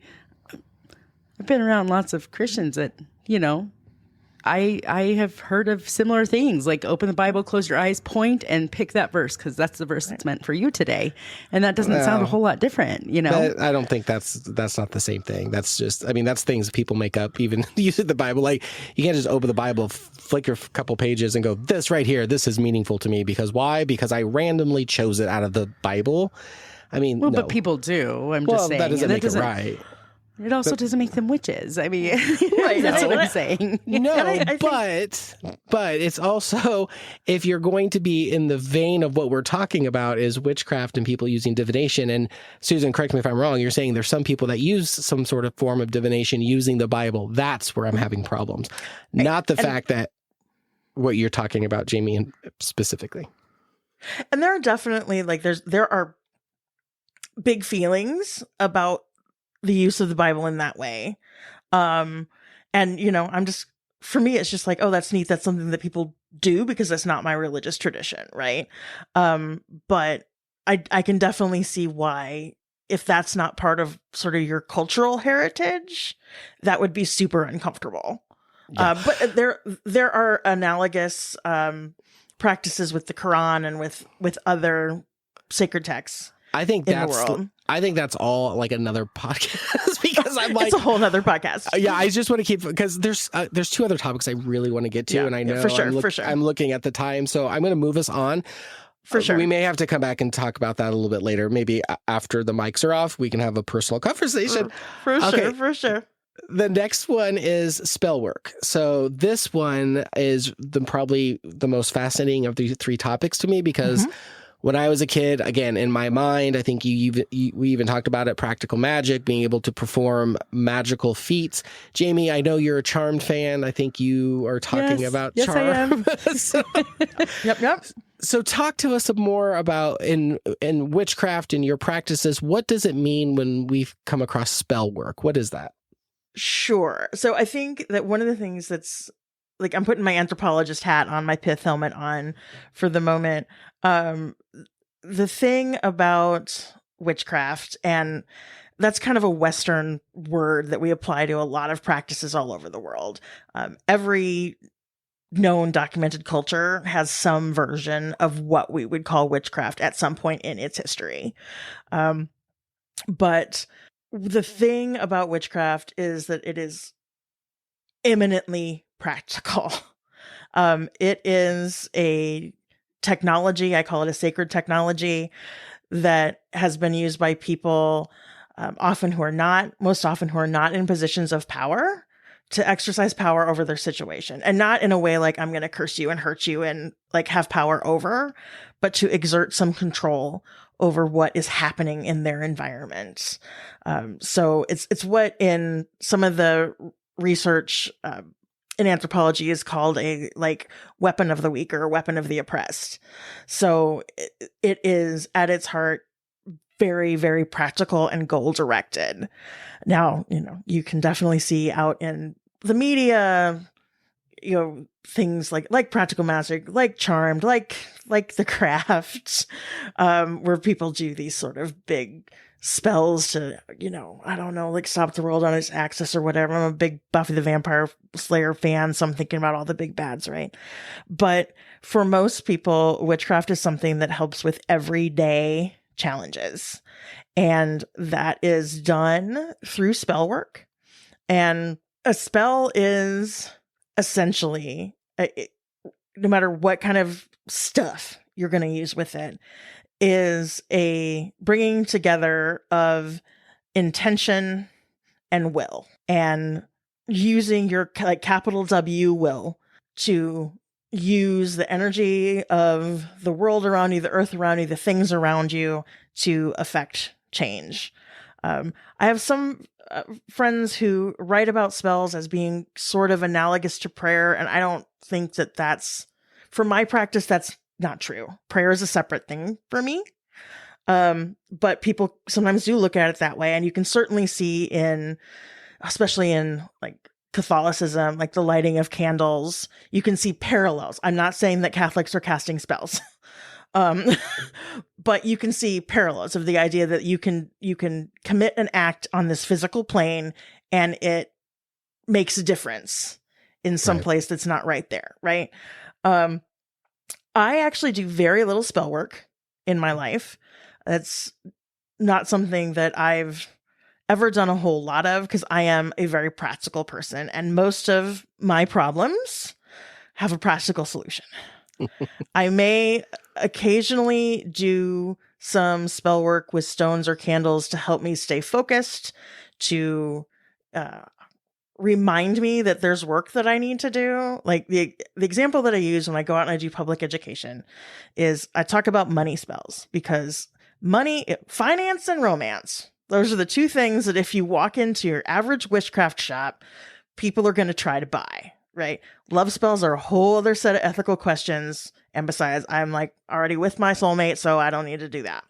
I've been around lots of Christians that, I have heard of similar things, like open the Bible, close your eyes, point, and pick that verse because that's the verse that's meant for you today. And that doesn't sound a whole lot different, I don't think that's not the same thing. That's just, that's things people make up, even using the Bible. Like, you can't just open the Bible, flick a couple pages and go, this right here, this is meaningful to me. Because why? Because I randomly chose it out of the Bible. No. But people do. I'm just saying. That doesn't make it right. It also doesn't make them witches. I mean, that's what I'm saying. No, but it's also, if you're going to be in the vein of what we're talking about is witchcraft and people using divination, and Susan, correct me if I'm wrong, you're saying there's some people that use some sort of form of divination using the Bible. That's where I'm having problems. Not the fact that what you're talking about, Jamie, specifically. And there are definitely, there are big feelings about the use of the Bible in that way. And, for me, it's just like, oh, that's neat. That's something that people do because that's not my religious tradition. Right. But I can definitely see why, if that's not part of sort of your cultural heritage, that would be super uncomfortable. Yeah. But there are analogous, practices with the Quran and with other sacred texts I think in the world. I think that's all like another podcast because I'm like, It's a whole nother podcast. yeah, I just want to keep because there's two other topics I really want to get to, Yeah, and I yeah, know for sure. I'm looking at the time, so I'm going to move us on. For sure. We may have to come back and talk about that a little bit later. Maybe after the mics are off, we can have a personal conversation. For sure. The next one is Spellwork. So this one is probably the most fascinating of the three topics to me because when I was a kid, again, in my mind, I think we even talked about it, practical magic, being able to perform magical feats. Jamie, I know you're a Charmed fan. I think you are talking about Charm. Yes, I am. Yep. So talk to us some more about in witchcraft and your practices. What does it mean when we come across spell work? What is that? Sure. So I think that one of the things that's like, I'm putting my anthropologist hat on, my pith helmet on for the moment. The thing about witchcraft, and that's kind of a Western word that we apply to a lot of practices all over the world. Every known documented culture has some version of what we would call witchcraft at some point in its history. But the thing about witchcraft is that it is eminently practical. It is a technology, I call it a sacred technology, that has been used by people most often who are not in positions of power to exercise power over their situation. And not in a way like I'm going to curse you and hurt you and like have power over, but to exert some control over what is happening in their environment. So it's what in some of the research in anthropology is called a like weapon of the weak or weapon of the oppressed. So it is at its heart very, very practical and goal directed. Now, you can definitely see out in the media, things like practical magic, like Charmed, like the Craft, where people do these sort of big spells to, I don't know, like stop the world on its axis or whatever. I'm a big Buffy the Vampire Slayer fan, so I'm thinking about all the big bads, right? But for most people, witchcraft is something that helps with everyday challenges. And that is done through spell work. And a spell is essentially, no matter what kind of stuff you're going to use with it, is a bringing together of intention and will, and using your like capital W will to use the energy of the world around you, the earth around you, the things around you to affect change. I have some friends who write about spells as being sort of analogous to prayer, and I don't think that that's, for my practice, that's not true. Prayer is a separate thing for me. But people sometimes do look at it that way, and you can certainly see especially in like Catholicism, like the lighting of candles, you can see parallels. I'm not saying that Catholics are casting spells. But you can see parallels of the idea that you can commit an act on this physical plane and it makes a difference in some place that's not right there, right? I actually do very little spell work in my life. That's not something that I've ever done a whole lot of because I am a very practical person, and most of my problems have a practical solution. I may occasionally do some spell work with stones or candles to help me stay focused, to remind me that there's work that I need to do. Like the example that I use when I go out and I do public education is I talk about money spells, because finance and romance, those are the two things that if you walk into your average witchcraft shop, people are going to try to buy. Right? Love spells are a whole other set of ethical questions. And besides, I'm like already with my soulmate, so I don't need to do that.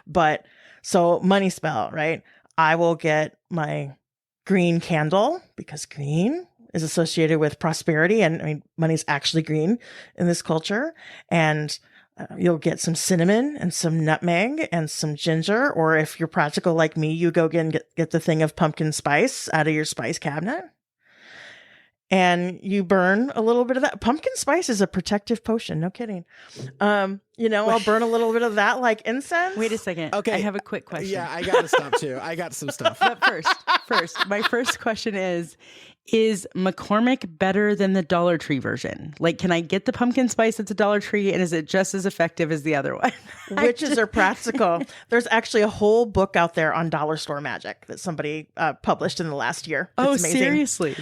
But so money spell, right? I will get my green candle because green is associated with prosperity. And I mean, money's actually green in this culture. And you'll get some cinnamon and some nutmeg and some ginger. Or if you're practical like me, you go get the thing of pumpkin spice out of your spice cabinet. and you burn a little bit of that. Pumpkin spice is a protective potion. No kidding. I'll burn a little bit of that like incense. Wait a second. Okay. I have a quick question. Yeah, I got to stop too. I got some stuff. But my first question is McCormick better than the Dollar Tree version? Like, can I get the pumpkin spice at the Dollar Tree, and is it just as effective as the other one? Witches are practical. There's actually a whole book out there on dollar store magic that somebody published in the last year. Oh, it's amazing. Seriously?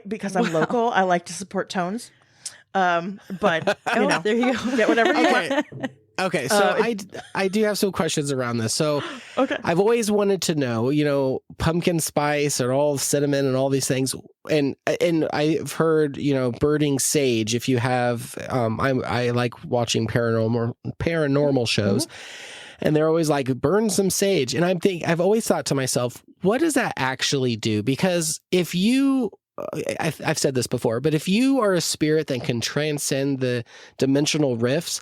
Because I'm local, I like to support tones. But there you go. Get whatever you want. Okay, so I do have some questions around this. So I've always wanted to know, pumpkin spice and all cinnamon and all these things. And I've heard, burning sage. If you have, I like watching paranormal shows, and they're always like, burn some sage. And I've always thought to myself, what does that actually do? Because if you, I've said this before, but if you are a spirit that can transcend the dimensional rifts,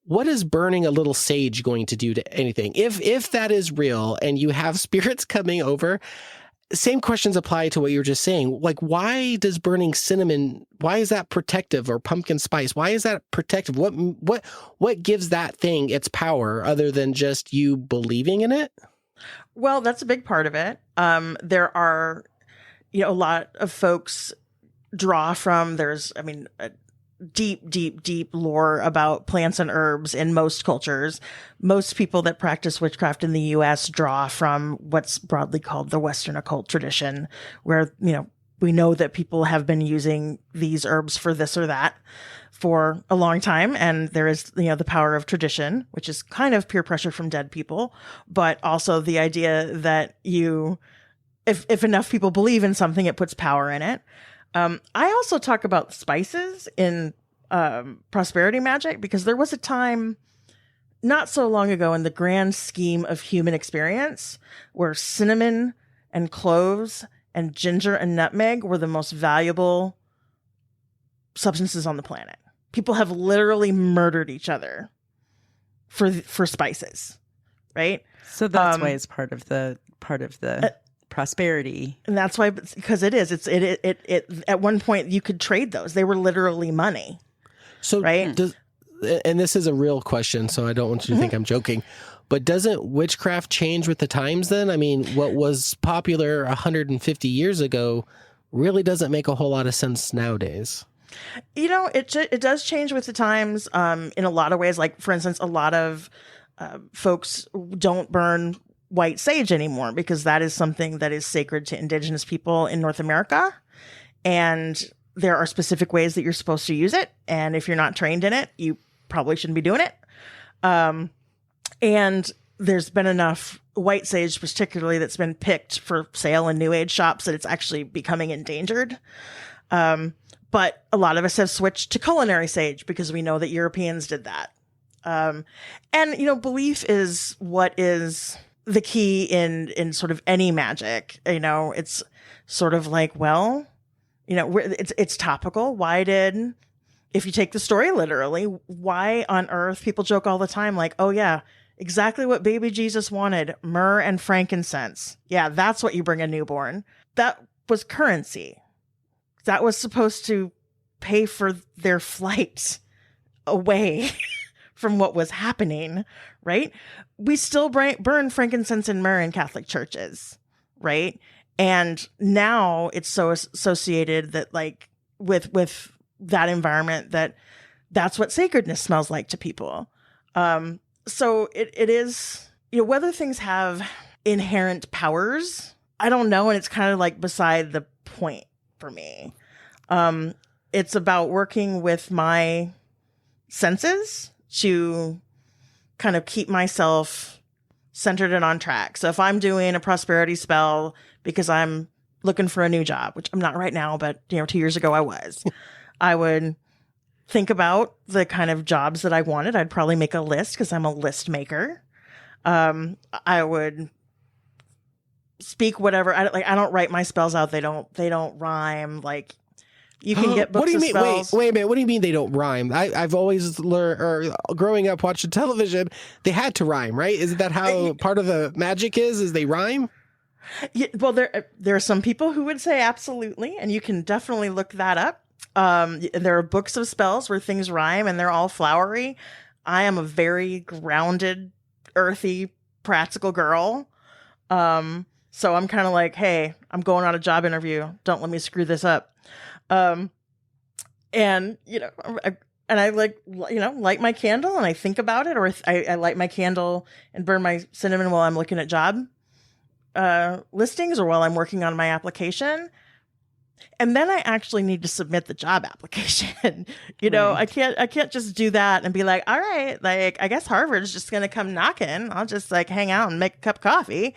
what is burning a little sage going to do to anything? If that is real and you have spirits coming over, same questions apply to what you were just saying. Like, why does burning cinnamon, why is that protective, or pumpkin spice? Why is that protective? What gives that thing its power other than just you believing in it? Well, that's a big part of it. There are, a lot of folks draw from, deep lore about plants and herbs in most cultures. Most people that practice witchcraft in the US draw from what's broadly called the Western occult tradition, where, we know that people have been using these herbs for this or that for a long time. And there is, the power of tradition, which is kind of peer pressure from dead people, but also the idea that if enough people believe in something, it puts power in it. I also talk about spices in prosperity magic, because there was a time not so long ago in the grand scheme of human experience where cinnamon and cloves and ginger and nutmeg were the most valuable substances on the planet. People have literally murdered each other for spices, right? So that's why it's part of the prosperity. And that's why, because it is. It at one point you could trade those. They were literally money. So right? And this is a real question, so I don't want you to think I'm joking, but doesn't witchcraft change with the times then? I mean, what was popular 150 years ago really doesn't make a whole lot of sense nowadays. It does change with the times in a lot of ways. Like, for instance, a lot of folks don't burn white sage anymore because that is something that is sacred to indigenous people in North America. And there are specific ways that you're supposed to use it. And if you're not trained in it, you probably shouldn't be doing it. And there's been enough white sage, particularly, that's been picked for sale in New Age shops that it's actually becoming endangered. But a lot of us have switched to culinary sage because we know that Europeans did that. And belief is what is the key in sort of any magic. It's sort of like, it's topical. If you take the story literally, why on earth people joke all the time, like, oh yeah, exactly what baby Jesus wanted, myrrh and frankincense. Yeah, that's what you bring a newborn. That was currency. That was supposed to pay for their flight away from what was happening, right? We still burn frankincense and myrrh in Catholic churches, right? And now it's so associated that, like, with that environment, that's what sacredness smells like to people. So it is, whether things have inherent powers, I don't know. And it's kind of like beside the point for me. It's about working with my senses to kind of keep myself centered and on track. So if I'm doing a prosperity spell because I'm looking for a new job, which I'm not right now, but 2 years ago I was, I would think about the kind of jobs that I wanted. I'd probably make a list because I'm a list maker. I would speak whatever. I don't write my spells out. They don't rhyme. Like, you can get books what do you of mean? spells. Wait a minute. What do you mean they don't rhyme? I've always learned, or growing up watching television, they had to rhyme, right? Isn't that how part of the magic is they rhyme? Yeah, well, there are some people who would say absolutely, and you can definitely look that up. There are books of spells where things rhyme and they're all flowery. I am a very grounded, earthy, practical girl. So I'm kind of like, hey, I'm going on a job interview. Don't let me screw this up. And I like, light my candle and I think about it, or I light my candle and burn my cinnamon while I'm looking at job listings or while I'm working on my application. And then I actually need to submit the job application. I can't just do that and be like, all right, like, I guess Harvard's just going to come knocking. I'll just like hang out and make a cup of coffee.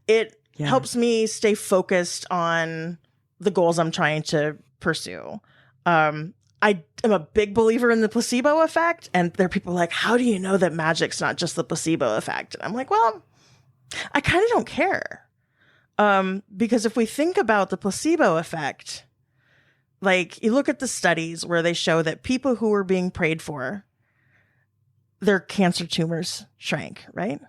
It helps me stay focused on the goals I'm trying to pursue. I am a big believer in the placebo effect. And there are people like, how do you know that magic's not just the placebo effect? And I'm like, well, I kind of don't care. Because if we think about the placebo effect, like you look at the studies where they show that people who were being prayed for, their cancer tumors shrank, right?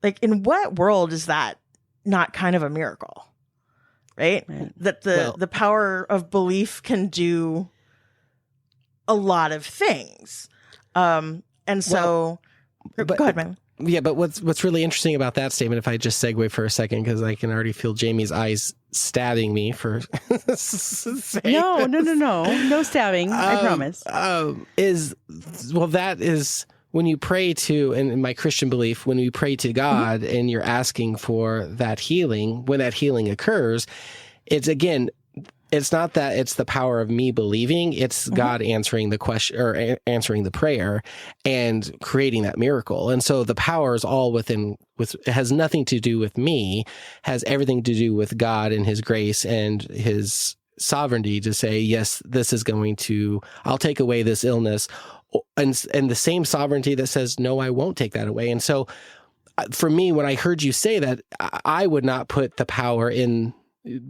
Like, in what world is that not kind of a miracle, right? That the power of belief can do a lot of things. And so, go ahead, man. Yeah, but what's really interesting about that statement, if I just segue for a second, because I can already feel Jamie's eyes stabbing me for saying no stabbing, I promise. That is when you pray to, and in my Christian belief, when you pray to God and you're asking for that healing, when that healing occurs, it's not that it's the power of me believing, it's God answering the question or answering the prayer and creating that miracle. And so the power is all it has nothing to do with me, has everything to do with God and his grace and his sovereignty to say, yes, this is I'll take away this illness, and the same sovereignty that says, no, I won't take that away. And so for me, when I heard you say that, I would not put the power in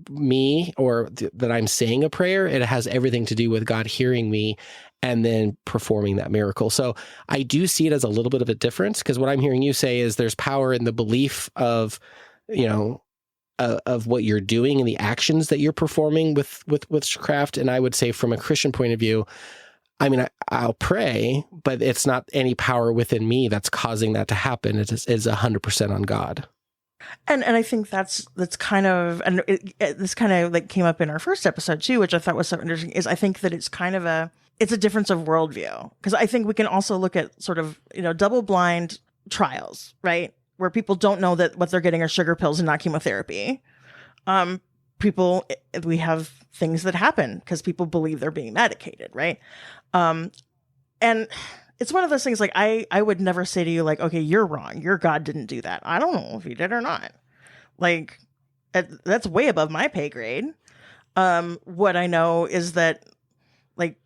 me or that I'm saying a prayer. It has everything to do with God hearing me and then performing that miracle. So I do see it as a little bit of a difference, because what I'm hearing you say is there's power in the belief of, of what you're doing and the actions that you're performing with witchcraft. And I would say from a Christian point of view, I mean, I'll pray, but it's not any power within me that's causing that to happen. It is 100% on God. And I think that's kind of, and this kind of like came up in our first episode too, which I thought was so interesting, is I think that it's kind of it's a difference of worldview. Because I think we can also look at sort of, double blind trials, right? Where people don't know that what they're getting are sugar pills and not chemotherapy. We have things that happen because people believe they're being medicated, right? And it's one of those things like I would never say to you like, okay, you're wrong. Your God didn't do that. I don't know if he did or not. Like, that's way above my pay grade. What I know is that like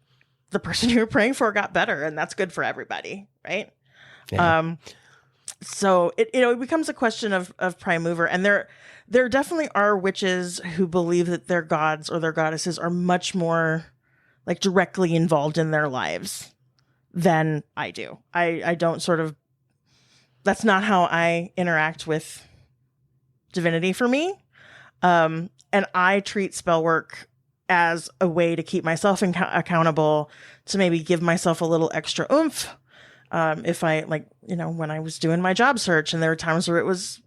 the person you were praying for got better, and that's good for everybody, right? Yeah. So it becomes a question of prime mover, and there definitely are witches who believe that their gods or their goddesses are much more like directly involved in their lives than I do. I don't that's not how I interact with divinity for me. And I treat spellwork as a way to keep myself accountable, to maybe give myself a little extra oomph. If I when I was doing my job search and there were times where it was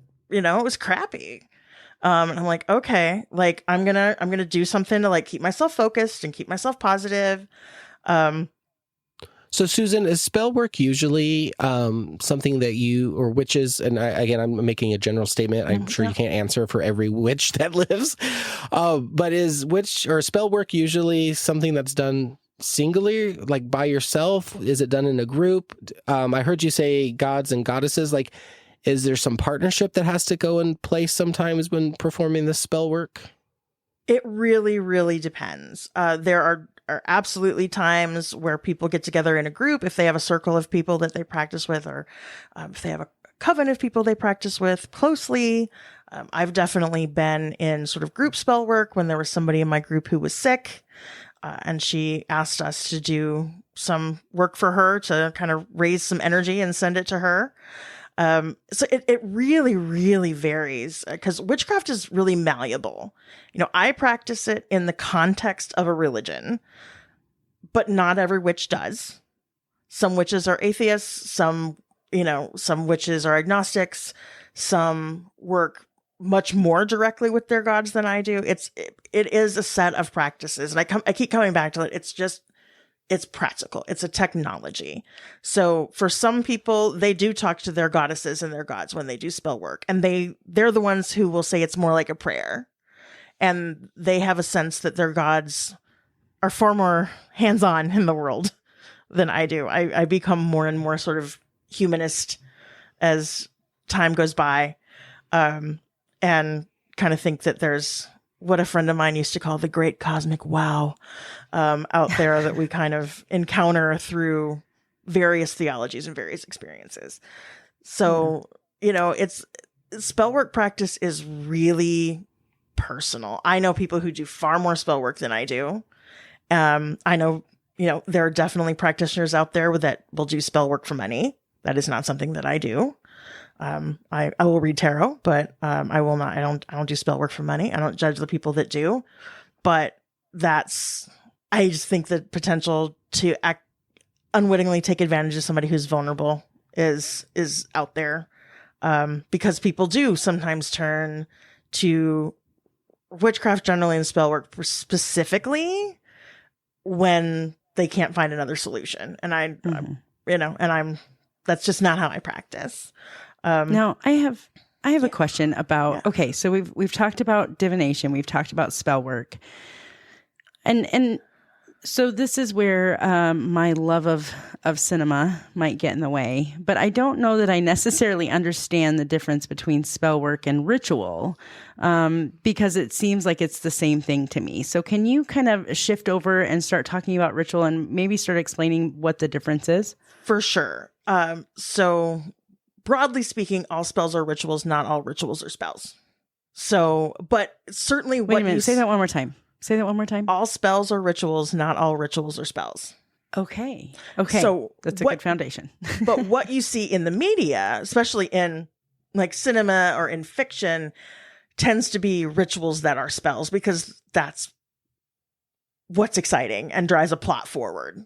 crappy. And I'm like, okay, like I'm going to do something to like keep myself focused and keep myself positive. So Susan, is spellwork usually something that you, or witches, and I'm making a general statement. I'm sure you can't answer for every witch that lives, but is witch or spellwork usually something that's done singly, like by yourself? Is it done in a group? I heard you say gods and goddesses. Like, is there some partnership that has to go in place sometimes when performing the spellwork? It really, really depends. There are absolutely times where people get together in a group if they have a circle of people that they practice with, or if they have a coven of people they practice with closely. I've definitely been in sort of group spell work when there was somebody in my group who was sick, and she asked us to do some work for her to kind of raise some energy and send it to her. So it really, really varies because witchcraft is really malleable. I practice it in the context of a religion, but not every witch does. Some witches are atheists, some witches are agnostics, some work much more directly with their gods than I do. It is a set of practices, and I keep coming back to it. It's practical. It's a technology. So for some people, they do talk to their goddesses and their gods when they do spell work, and they're the ones who will say it's more like a prayer, and they have a sense that their gods are far more hands-on in the world than I do. I become more and more sort of humanist as time goes by, and kind of think that there's what a friend of mine used to call the great cosmic wow out there that we kind of encounter through various theologies and various experiences. So, it's spellwork practice is really personal. I know people who do far more spellwork than I do. I know, there are definitely practitioners out there that will do spell work for money. That is not something that I do. I will read tarot, but I will not. I don't do spell work for money. I don't judge the people that do. But I just think the potential to unwittingly take advantage of somebody who's vulnerable is out there, because people do sometimes turn to witchcraft generally and spell work specifically when they can't find another solution. And that's just not how I practice. Now I have a question about, okay, so we've talked about divination, we've talked about spell work. And so this is where my love of cinema might get in the way, but I don't know that I necessarily understand the difference between spell work and ritual, because it seems like it's the same thing to me. So can you kind of shift over and start talking about ritual and maybe start explaining what the difference is? For sure. So broadly speaking, all spells are rituals, not all rituals are spells. So, but certainly Wait a minute, say that one more time. Say that one more time. All spells are rituals, not all rituals are spells. Okay. So that's a good foundation. But what you see in the media, especially in like cinema or in fiction, tends to be rituals that are spells because that's what's exciting and drives a plot forward.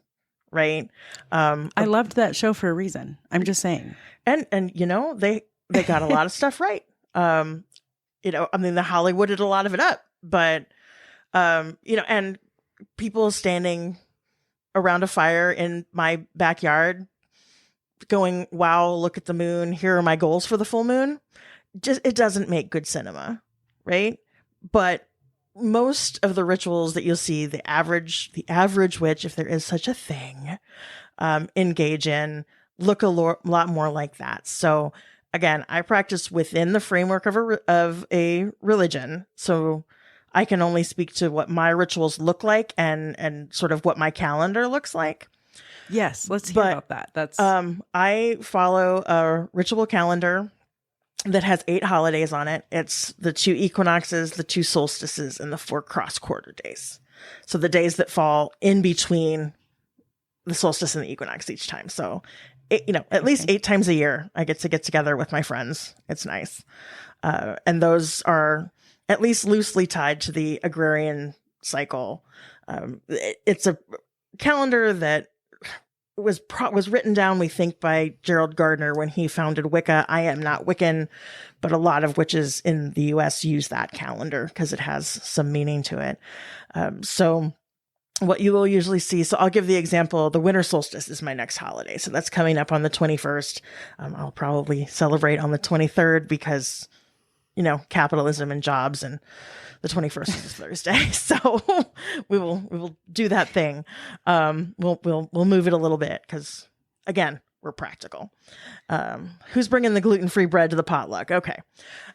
Right. I loved that show for a reason. I'm just saying. And they got a lot of stuff right. The Hollywood did a lot of it up, but and people standing around a fire in my backyard going, wow, look at the moon. Here are my goals for the full moon. It doesn't make good cinema. Right. But most of the rituals that you'll see, the average witch, if there is such a thing, engage in, look a lot more like that. So again, I practice within the framework of a religion. So I can only speak to what my rituals look like and sort of what my calendar looks like. Yes, let's hear about that. That's I follow a ritual calendar that has 8 holidays on it. It's the 2 equinoxes, the 2 solstices, and the 4 cross quarter days. So the days that fall in between the solstice and the equinox each time. So, at least 8 times a year, I get together with my friends. It's nice. And those are at least loosely tied to the agrarian cycle. It's a calendar that was written down, we think, by Gerald Gardner when he founded Wicca. I am not Wiccan, but a lot of witches in the US use that calendar because it has some meaning to it. So what you will usually see, so I'll give the example, the winter solstice is my next holiday. So that's coming up on the 21st. I'll probably celebrate on the 23rd because, capitalism and jobs, and the 21st is Thursday. So we will do that thing. We'll move it a little bit because, again, we're practical. Who's bringing the gluten-free bread to the potluck? Okay.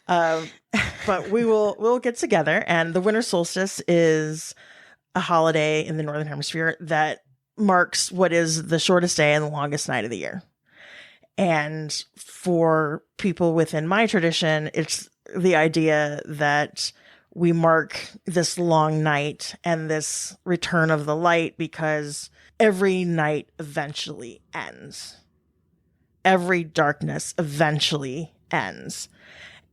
But we'll get together, and the winter solstice is a holiday in the Northern Hemisphere that marks what is the shortest day and the longest night of the year. And for people within my tradition, it's the idea that we mark this long night and this return of the light because every night eventually ends. every darkness eventually ends.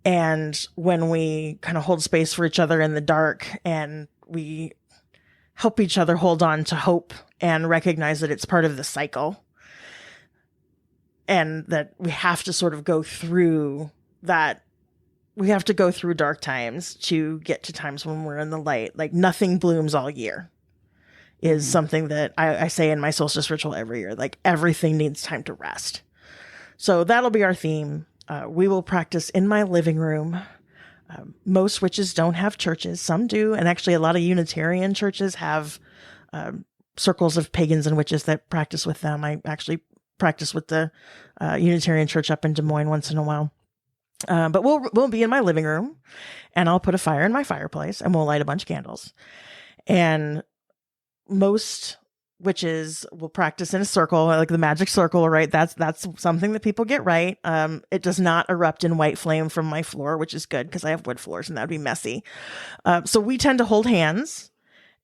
And when we kind of hold space for each other in the dark and we help each other hold on to hope and recognize that it's part of the cycle and that we have to sort of go through that. We have to go through dark times to get to times when we're in the light. Like nothing blooms all year is something that I say in my solstice ritual every year. Like everything needs time to rest. So that'll be our theme. We will practice in my living room. Most witches don't have churches. Some do. And actually a lot of Unitarian churches have circles of pagans and witches that practice with them. I actually practice with the Unitarian church up in Des Moines once in a while. But we'll be in my living room and I'll put a fire in my fireplace and we'll light a bunch of candles. And most witches will practice in a circle, like the magic circle, right? That's something that people get right. It does not erupt in white flame from my floor, which is good because I have wood floors and that would be messy. So we tend to hold hands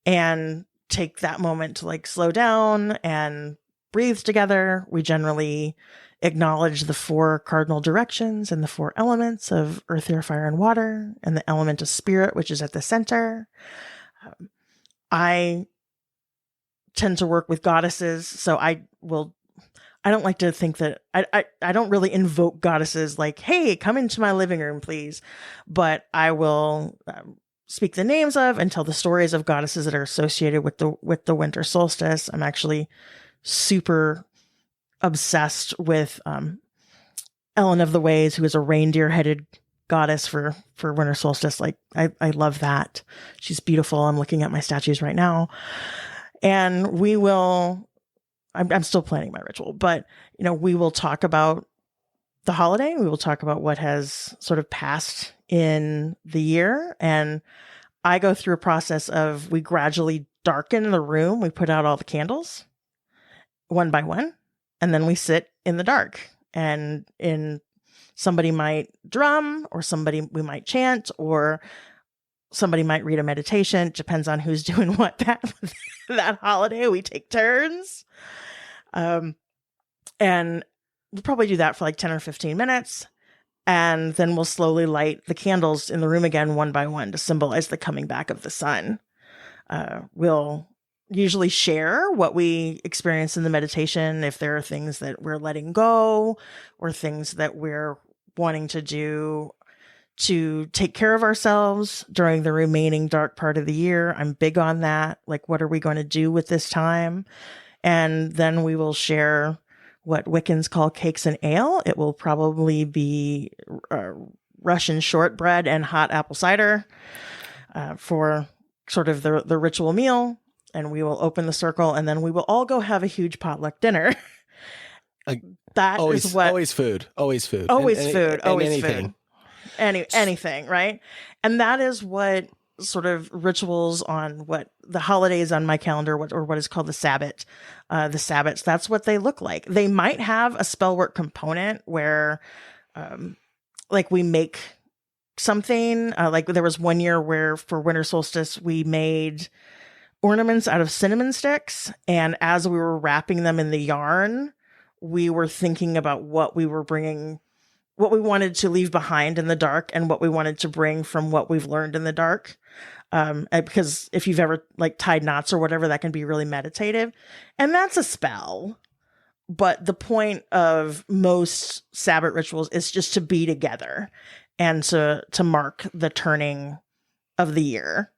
and take that moment to like slow down and breathe together. We generally acknowledge the 4 cardinal directions and the 4 elements of earth, air, fire, and water, and the element of spirit, which is at the center. I tend to work with goddesses, so I don't like to think that I don't really invoke goddesses like, hey, come into my living room, please. But I will speak the names of and tell the stories of goddesses that are associated with the winter solstice. I'm actually super obsessed with Ellen of the Ways, who is a reindeer-headed goddess for winter solstice. Like I love that. She's beautiful. I'm looking at my statues right now. And we will, I'm still planning my ritual, but, we will talk about the holiday. We will talk about what has sort of passed in the year. And I go through a process of, we gradually darken the room. We put out all the candles one by one, and then we sit in the dark. And somebody might drum, or we might chant, or somebody might read a meditation. It depends on who's doing what that holiday. We take turns. And we'll probably do that for like 10 or 15 minutes. And then we'll slowly light the candles in the room again, one by one, to symbolize the coming back of the sun. We'll usually share what we experience in the meditation. If there are things that we're letting go or things that we're wanting to do to take care of ourselves during the remaining dark part of the year. I'm big on that. Like, what are we going to do with this time? And then we will share what Wiccans call cakes and ale. It will probably be Russian shortbread and hot apple cider for sort of the ritual meal. And we will open the circle, and then we will all go have a huge potluck dinner. Always food. Anything, right? And that is what sort of rituals on what the holidays on my calendar, or what is called the Sabbat, that's what they look like. They might have a spellwork component where, like, we make something. Like there was one year where for winter solstice we made ornaments out of cinnamon sticks, and as we were wrapping them in the yarn, we were thinking about what we wanted to leave behind in the dark and what we wanted to bring from what we've learned in the dark. Because if you've ever like tied knots or whatever, that can be really meditative, and that's a spell. But the point of most Sabbath rituals is just to be together and to mark the turning of the year.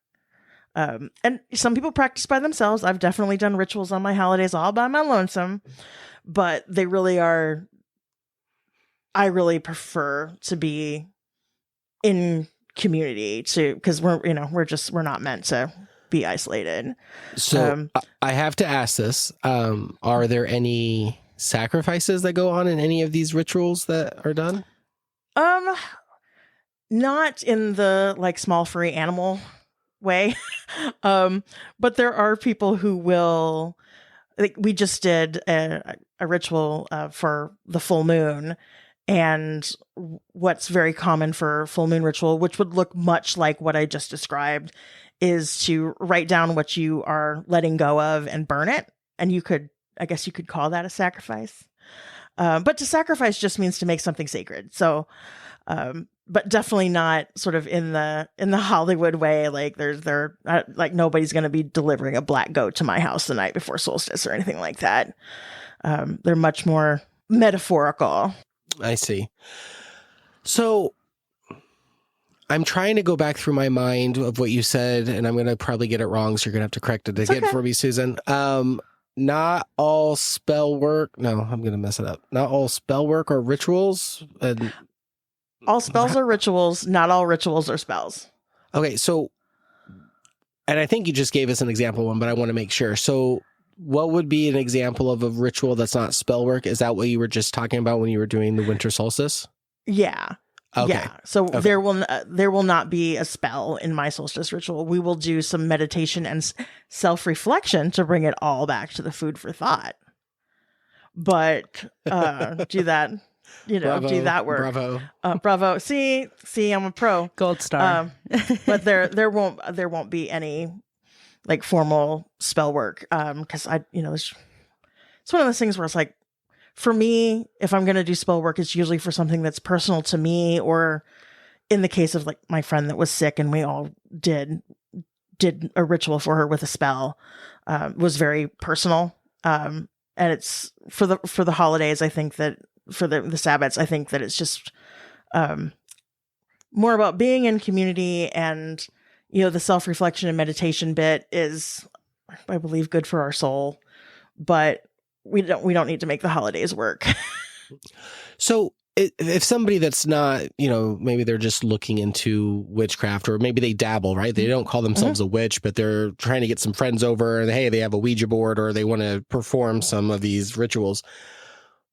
And some people practice by themselves. I've definitely done rituals on my holidays all by my lonesome, but they really are. I really prefer to be in community because we're not meant to be isolated. So I have to ask this: are there any sacrifices that go on in any of these rituals that are done? Not in the like small furry animal way, but there are people who will. Like, we just did a ritual for the full moon. And what's very common for full moon ritual, which would look much like what I just described, is to write down what you are letting go of and burn it. And I guess you could call that a sacrifice. But to sacrifice just means to make something sacred. So, but definitely not sort of in the Hollywood way. Like like nobody's going to be delivering a black goat to my house the night before solstice or anything like that. They're much more metaphorical. I see. So I'm trying to go back through my mind of what you said, and I'm going to probably get it wrong, so you're going to have to correct it again for me, Susan. Not all spell work. No, I'm going to mess it up. Not all spell work are rituals. All spells are rituals. Not all rituals are spells. Okay, so, and I think you just gave us an example one, but I want to make sure. So what would be an example of a ritual that's not spell work? Is that what you were just talking about when you were doing the winter solstice? Yeah. Okay. Yeah. So there will not be a spell in my solstice ritual. We will do some meditation and self-reflection to bring it all back to the food for thought. But do that, Bravo, do that work. Bravo. Bravo. See, I'm a pro. Gold star. But there won't be any like formal spell work. Cause it's one of those things where it's like, for me, if I'm going to do spell work, it's usually for something that's personal to me, or in the case of like my friend that was sick and we all did a ritual for her with a spell, was very personal. And it's for the holidays. I think that for the Sabbats, I think that it's just, more about being in community, and, the self-reflection and meditation bit is, I believe, good for our soul, but we don't need to make the holidays work. So if somebody that's not, maybe they're just looking into witchcraft, or maybe they dabble, right? They don't call themselves a witch, but they're trying to get some friends over, and hey, they have a Ouija board, or they want to perform some of these rituals.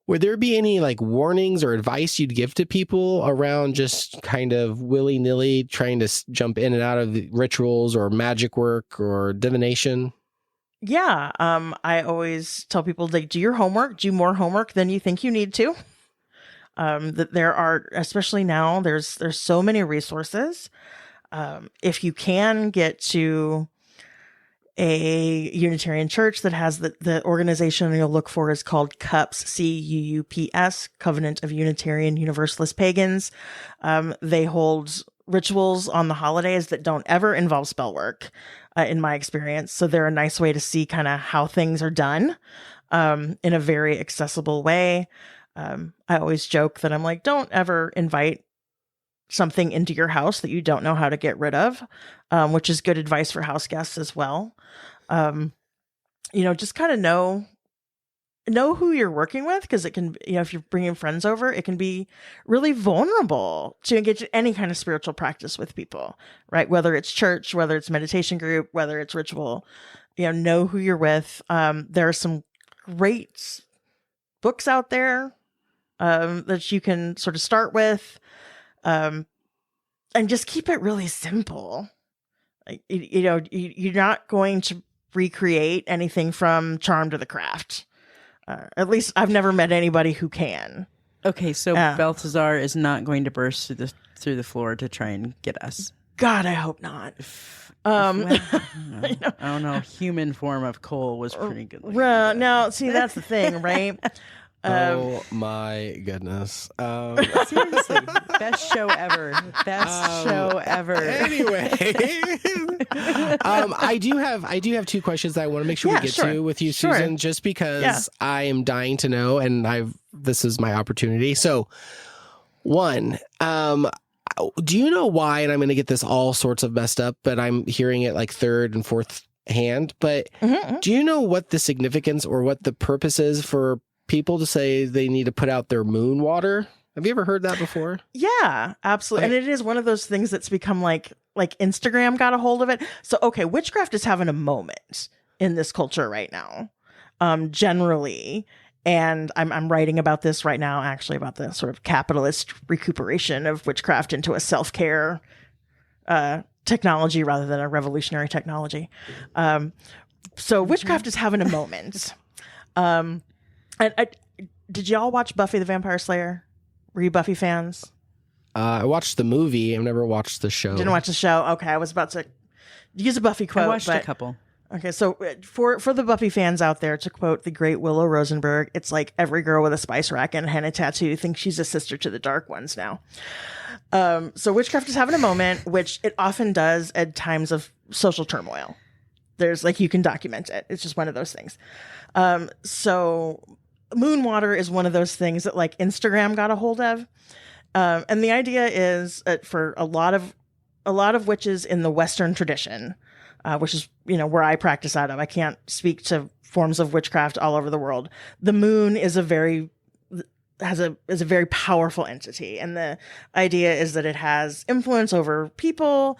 Would there be any like warnings or advice you'd give to people around just kind of willy-nilly trying to jump in and out of the rituals or magic work or divination? Yeah. I always tell people, like, do your homework, do more homework than you think you need to. That there are, especially now, there's so many resources. If you can get to a Unitarian church that has the organization you'll look for is called CUPS, CUUPS, Covenant of Unitarian Universalist Pagans. They hold rituals on the holidays that don't ever involve spell work, in my experience. So they're a nice way to see kind of how things are done, in a very accessible way. I always joke that I'm like, don't ever invite something into your house that you don't know how to get rid of, which is good advice for house guests as well. Just kind of know who you're working with, because it can, if you're bringing friends over, it can be really vulnerable to engage in any kind of spiritual practice with people, right? Whether it's church, whether it's meditation group, whether it's ritual, know who you're with. There are some great books out there, that you can sort of start with, and just keep it really simple. Like, you're not going to recreate anything from Charm to the Craft. At least I've never met anybody who can. Okay, so Balthazar is not going to burst through the floor to try and get us. God, I hope not. I don't know. Human form of Cole was pretty good. Now, see, that's the thing, right? Oh my goodness. Seriously, best show ever. Anyway, I do have two questions that I want to make sure we get to with you, Susan, just because I am dying to know, and this is my opportunity. So, one, do you know why? And I'm going to get this all sorts of messed up, but I'm hearing it like third and fourth hand. But do you know what the significance or what the purpose is for people to say they need to put out their moon water? Have you ever heard that before? Yeah, absolutely. Okay. And it is one of those things that's become like Instagram got a hold of it. So, okay, witchcraft is having a moment in this culture right now, generally. And I'm writing about this right now, actually, about the sort of capitalist recuperation of witchcraft into a self-care technology rather than a revolutionary technology. So witchcraft is having a moment. Did y'all watch Buffy the Vampire Slayer? Were you Buffy fans? I watched the movie. I've never watched the show. Didn't watch the show. Okay, I was about to use a Buffy quote. I watched a couple. Okay, so for the Buffy fans out there, to quote the great Willow Rosenberg, it's like every girl with a spice rack and a henna tattoo thinks she's a sister to the Dark Ones now. So witchcraft is having a moment, which it often does at times of social turmoil. There's like, you can document it. It's just one of those things. So moon water is one of those things that like Instagram got a hold of. And the idea is for a lot of witches in the Western tradition, which is, where I practice out of. I can't speak to forms of witchcraft all over the world. The moon is a very powerful entity. And the idea is that it has influence over people.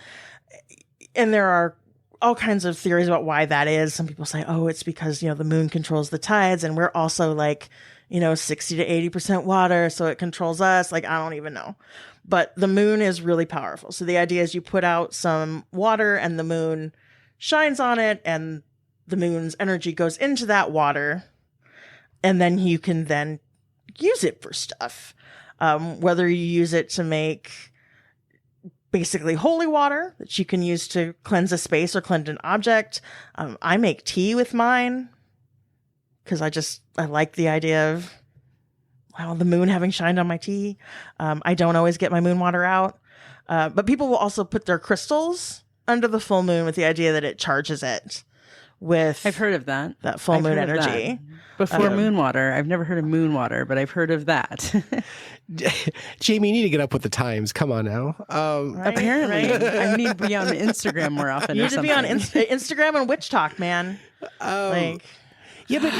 And there are all kinds of theories about why that is. Some people say, oh, it's because, the moon controls the tides. And we're also like, 60 to 80% water. So it controls us. Like, I don't even know. But the moon is really powerful. So the idea is you put out some water and the moon shines on it, and the moon's energy goes into that water, and then you can then use it for stuff. Whether you use it to make basically holy water that you can use to cleanse a space or cleanse an object. I make tea with mine because I like the idea of, wow, the moon having shined on my tea. I don't always get my moon water out. But people will also put their crystals under the full moon with the idea that it charges it with. I've heard of that. That full moon energy. Before moon water. I've never heard of moon water, but I've heard of that. Jamie, you need to get up with the times. Come on now. Apparently. Right? I need to be on Instagram more often. You need to be on Instagram and Witch Talk, man. Yeah, but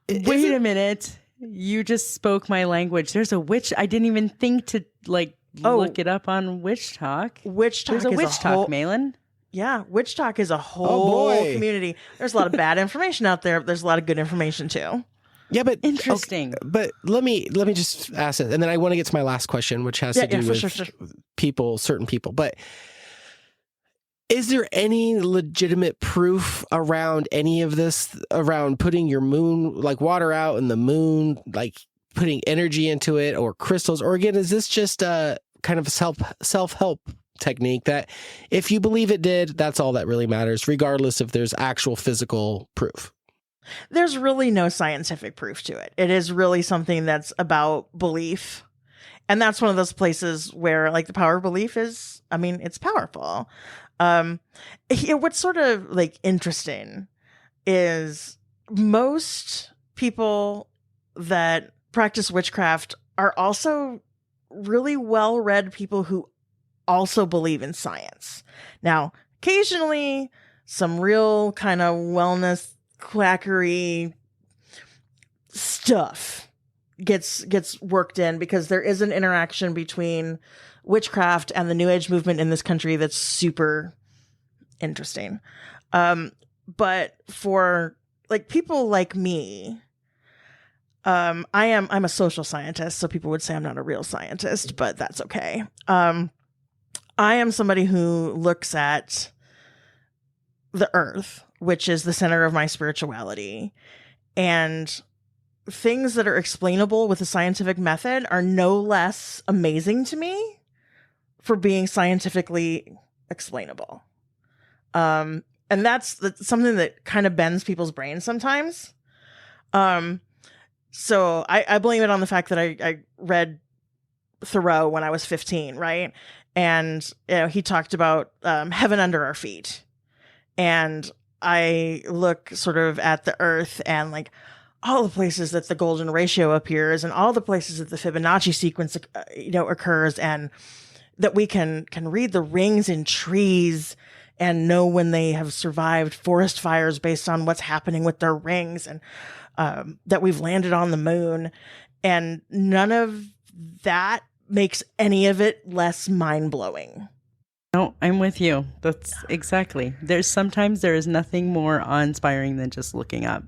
Wait a minute. You just spoke my language. There's a witch. I didn't even think to look it up on Witch Talk. Witch Talk. There's a Witch Talk, Mahlon. Yeah, Witch Talk is a whole community. There's a lot of bad information out there, but there's a lot of good information too. Yeah, but interesting. Okay, but let me just ask it, and then I want to get to my last question, which has to do with people, certain people. But is there any legitimate proof around any of this, around putting your moon, like water out in the moon, like putting energy into it, or crystals? Or again, is this just a kind of self-help technique that if you believe it did, that's all that really matters, regardless if there's actual physical proof? There's really no scientific proof to it. It is really something that's about belief. And that's one of those places where like the power of belief is, it's powerful. What's sort of like interesting is most people that practice witchcraft are also really well-read people who also believe in science. Now, occasionally some real kind of wellness quackery stuff gets worked in, because there is an interaction between witchcraft and the New Age movement in this country that's super interesting. But for like people like me, I'm a social scientist, so people would say I'm not a real scientist, but that's okay. I am somebody who looks at the earth, which is the center of my spirituality, and things that are explainable with a scientific method are no less amazing to me for being scientifically explainable. And that's something that kind of bends people's brains sometimes. So I blame it on the fact that I read Thoreau when I was 15, right? And he talked about heaven under our feet. And I look sort of at the earth and like all the places that the golden ratio appears, and all the places that the Fibonacci sequence, occurs, and that we can read the rings in trees and know when they have survived forest fires based on what's happening with their rings, and that we've landed on the moon. And none of that makes any of it less mind-blowing. No, I'm with you. That's exactly. Sometimes there is nothing more awe-inspiring than just looking up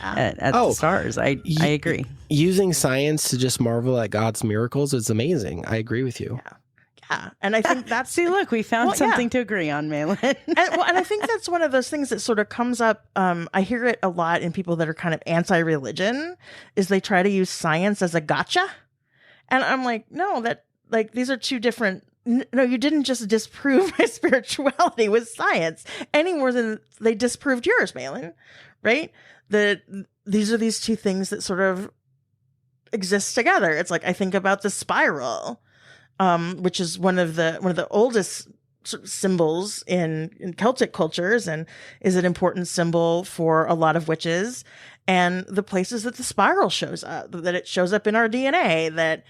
at the stars. I agree. Using science to just marvel at God's miracles is amazing. I agree with you. Yeah. And I think that's... See, look, we found something to agree on, Mahlon. and I think that's one of those things that sort of comes up. I hear it a lot in people that are kind of anti-religion, is they try to use science as a gotcha. And I'm like, no, these are two different no, you didn't just disprove my spirituality with science any more than they disproved yours, Mahlon, right? That these are these two things that sort of exist together. It's like I think about the spiral, which is one of the oldest sort of symbols in Celtic cultures, and is an important symbol for a lot of witches. And the places that the spiral shows up, that it shows up in our DNA, that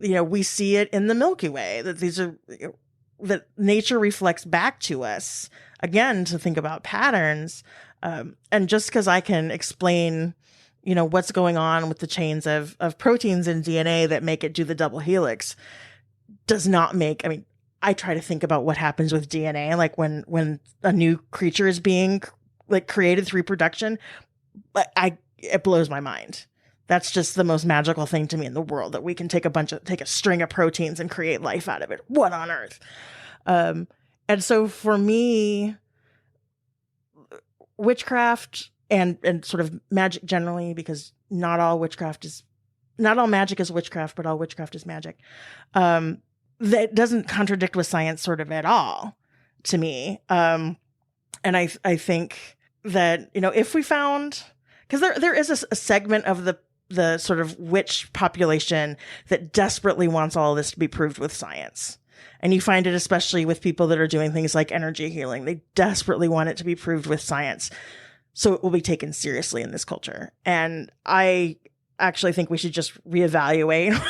we see it in the Milky Way, that these are that nature reflects back to us again to think about patterns. And just because I can explain what's going on with the chains of proteins in DNA that make it do the double helix does not make, I try to think about what happens with DNA, like when a new creature is being like created through reproduction, but it blows my mind. That's just the most magical thing to me in the world, that we can take a string of proteins and create life out of it. What on earth? And so for me, witchcraft and sort of magic generally, because not all magic is witchcraft, but all witchcraft is magic. That doesn't contradict with science sort of at all to me. And I think that, if we found, because there is a segment of the sort of witch population that desperately wants all of this to be proved with science. And you find it especially with people that are doing things like energy healing. They desperately want it to be proved with science, so it will be taken seriously in this culture. And I actually think we should just reevaluate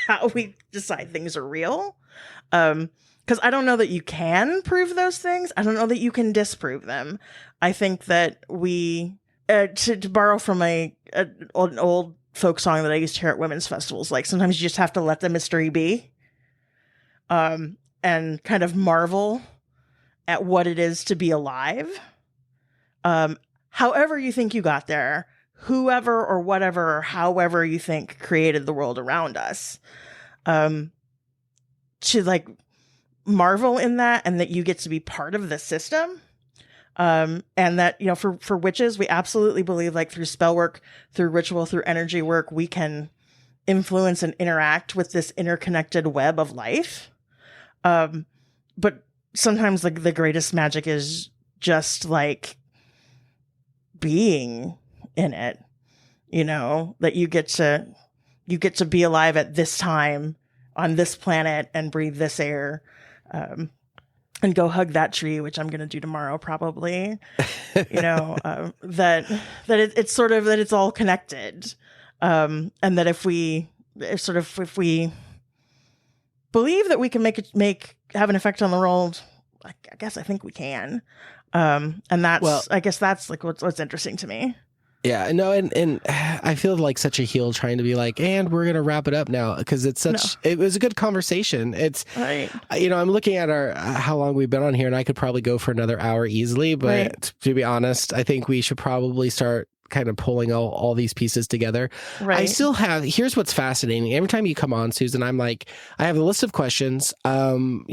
how we decide things are real. Because I don't know that you can prove those things. I don't know that you can disprove them. I think that we, to borrow from an old folk song that I used to hear at women's festivals, like sometimes you just have to let the mystery be, and kind of marvel at what it is to be alive. However you think you got there, whoever or whatever or however you think created the world around us, to like marvel in that, and that you get to be part of the system. And that, for witches, we absolutely believe, like, through spell work, through ritual, through energy work, we can influence and interact with this interconnected web of life. But sometimes, like, the greatest magic is just like being in it, that you get to be alive at this time on this planet and breathe this air, and go hug that tree, which I'm going to do tomorrow, probably, that it's sort of, that it's all connected. And that if we believe that we can have an effect on the world, I think we can. And I guess that's like what's interesting to me. Yeah, no, and I feel like such a heel trying to be like, and we're gonna wrap it up now, because it was a good conversation. It's right. I'm looking at how long we've been on here, and I could probably go for another hour easily. But right. To be honest, I think we should probably start kind of pulling all these pieces together. Right. I still here's what's fascinating. Every time you come on, Susan, I'm like, I have a list of questions. I want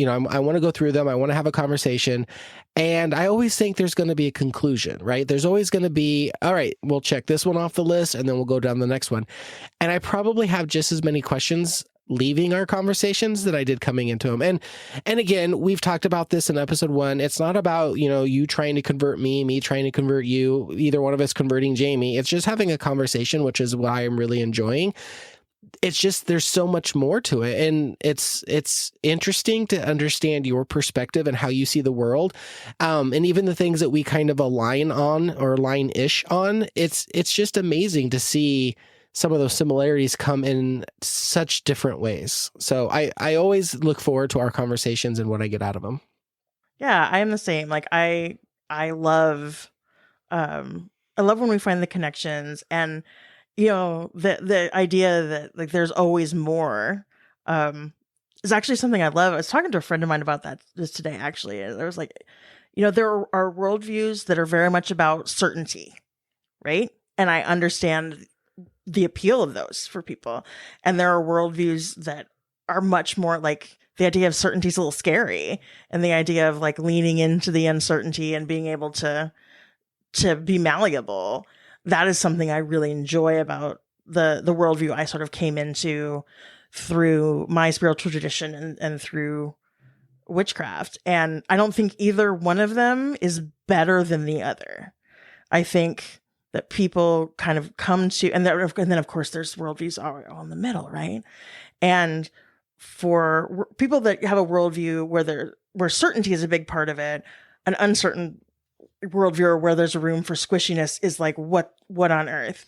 to go through them. I want to have a conversation. And I always think there's going to be a conclusion, right? There's always going to be, all right, we'll check this one off the list and then we'll go down the next one. And I probably have just as many questions leaving our conversations that I did coming into them. And again, we've talked about this in episode 1. It's not about, you trying to convert me trying to convert you, either one of us converting Jamie. It's just having a conversation, which is why I'm really enjoying. It's just, there's so much more to it. And it's interesting to understand your perspective and how you see the world. And even the things that we kind of align on or align-ish on, it's just amazing to see some of those similarities come in such different ways. So I always look forward to our conversations and what I get out of them. Yeah, I am the same. Like I love when we find the connections, and the idea that like there's always more is actually something I love. I was talking to a friend of mine about this today, actually. And there was like, there are worldviews that are very much about certainty, right? And I understand the appeal of those for people. And there are worldviews that are much more like, the idea of certainty is a little scary, and the idea of like leaning into the uncertainty and being able to be malleable. That is something I really enjoy about the worldview I sort of came into through my spiritual tradition and through witchcraft. And I don't think either one of them is better than the other. I think that people kind of come to, and then of course there's worldviews all in the middle, right? And for people that have a worldview where certainty is a big part of it, an uncertain worldview where there's a room for squishiness is like, what on earth?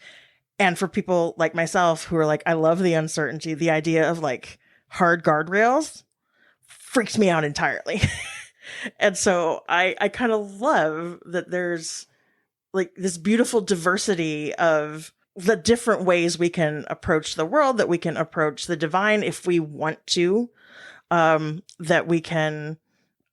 And for people like myself who are like, I love the uncertainty, the idea of like hard guardrails freaks me out entirely. And so I kind of love that there's like this beautiful diversity of the different ways we can approach the world, that we can approach the divine if we want to, that we can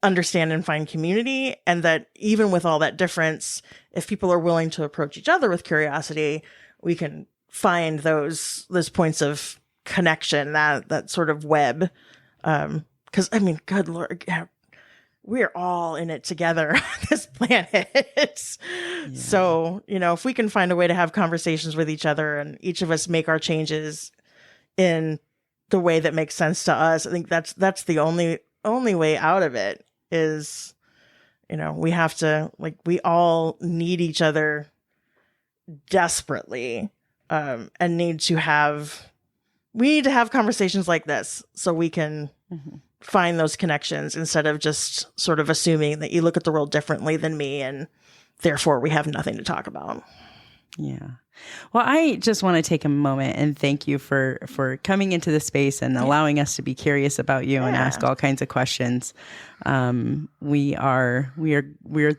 understand and find community. And that even with all that difference, if people are willing to approach each other with curiosity, we can find those points of connection, that sort of web. Because I mean, good Lord, we're all in it together on this planet. Yeah. So, if we can find a way to have conversations with each other and each of us make our changes in the way that makes sense to us, I think that's the only way out of it is, we have to, like, we all need each other desperately, and need to have conversations like this so we can find those connections instead of just sort of assuming that you look at the world differently than me and therefore we have nothing to talk about. Yeah. Well, I just want to take a moment and thank you for coming into the space and allowing us to be curious about you and ask all kinds of questions. We are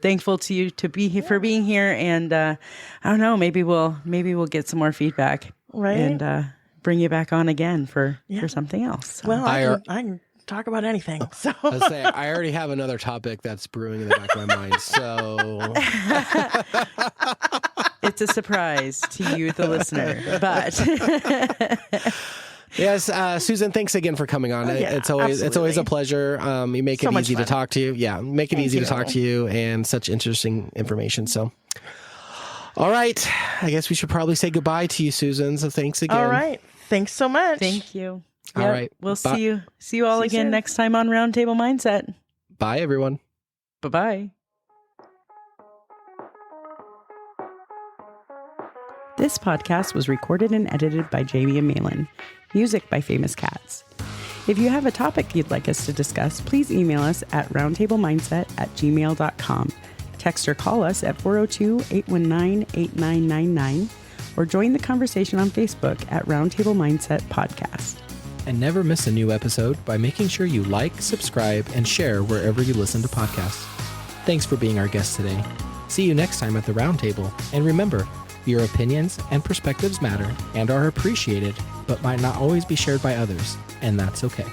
thankful to you to be here for being here, and I don't know, maybe we'll get some more feedback, right? And bring you back on again for something else. So. Well, I can talk about anything. So I already have another topic that's brewing in the back of my mind. So it's a surprise to you, the listener. But yes, Susan, thanks again for coming on. It's always a pleasure. You make it easy to talk to you. Yeah, make it easy to talk to you, and such interesting information. So, all right, I guess we should probably say goodbye to you, Susan. So thanks again. All right, thanks so much. Thank you. All right. We'll see you all again next time on Roundtable Mindset. Bye, everyone. Bye-bye. This podcast was recorded and edited by Jamie and Mahlon. Music by Famous Cats. If you have a topic you'd like us to discuss, please email us at roundtablemindset@gmail.com. Text or call us at 402-819-8999 or join the conversation on Facebook at Roundtable Mindset Podcast. And never miss a new episode by making sure you like, subscribe, and share wherever you listen to podcasts. Thanks for being our guest today. See you next time at the Roundtable. And remember, your opinions and perspectives matter and are appreciated, but might not always be shared by others, and that's okay.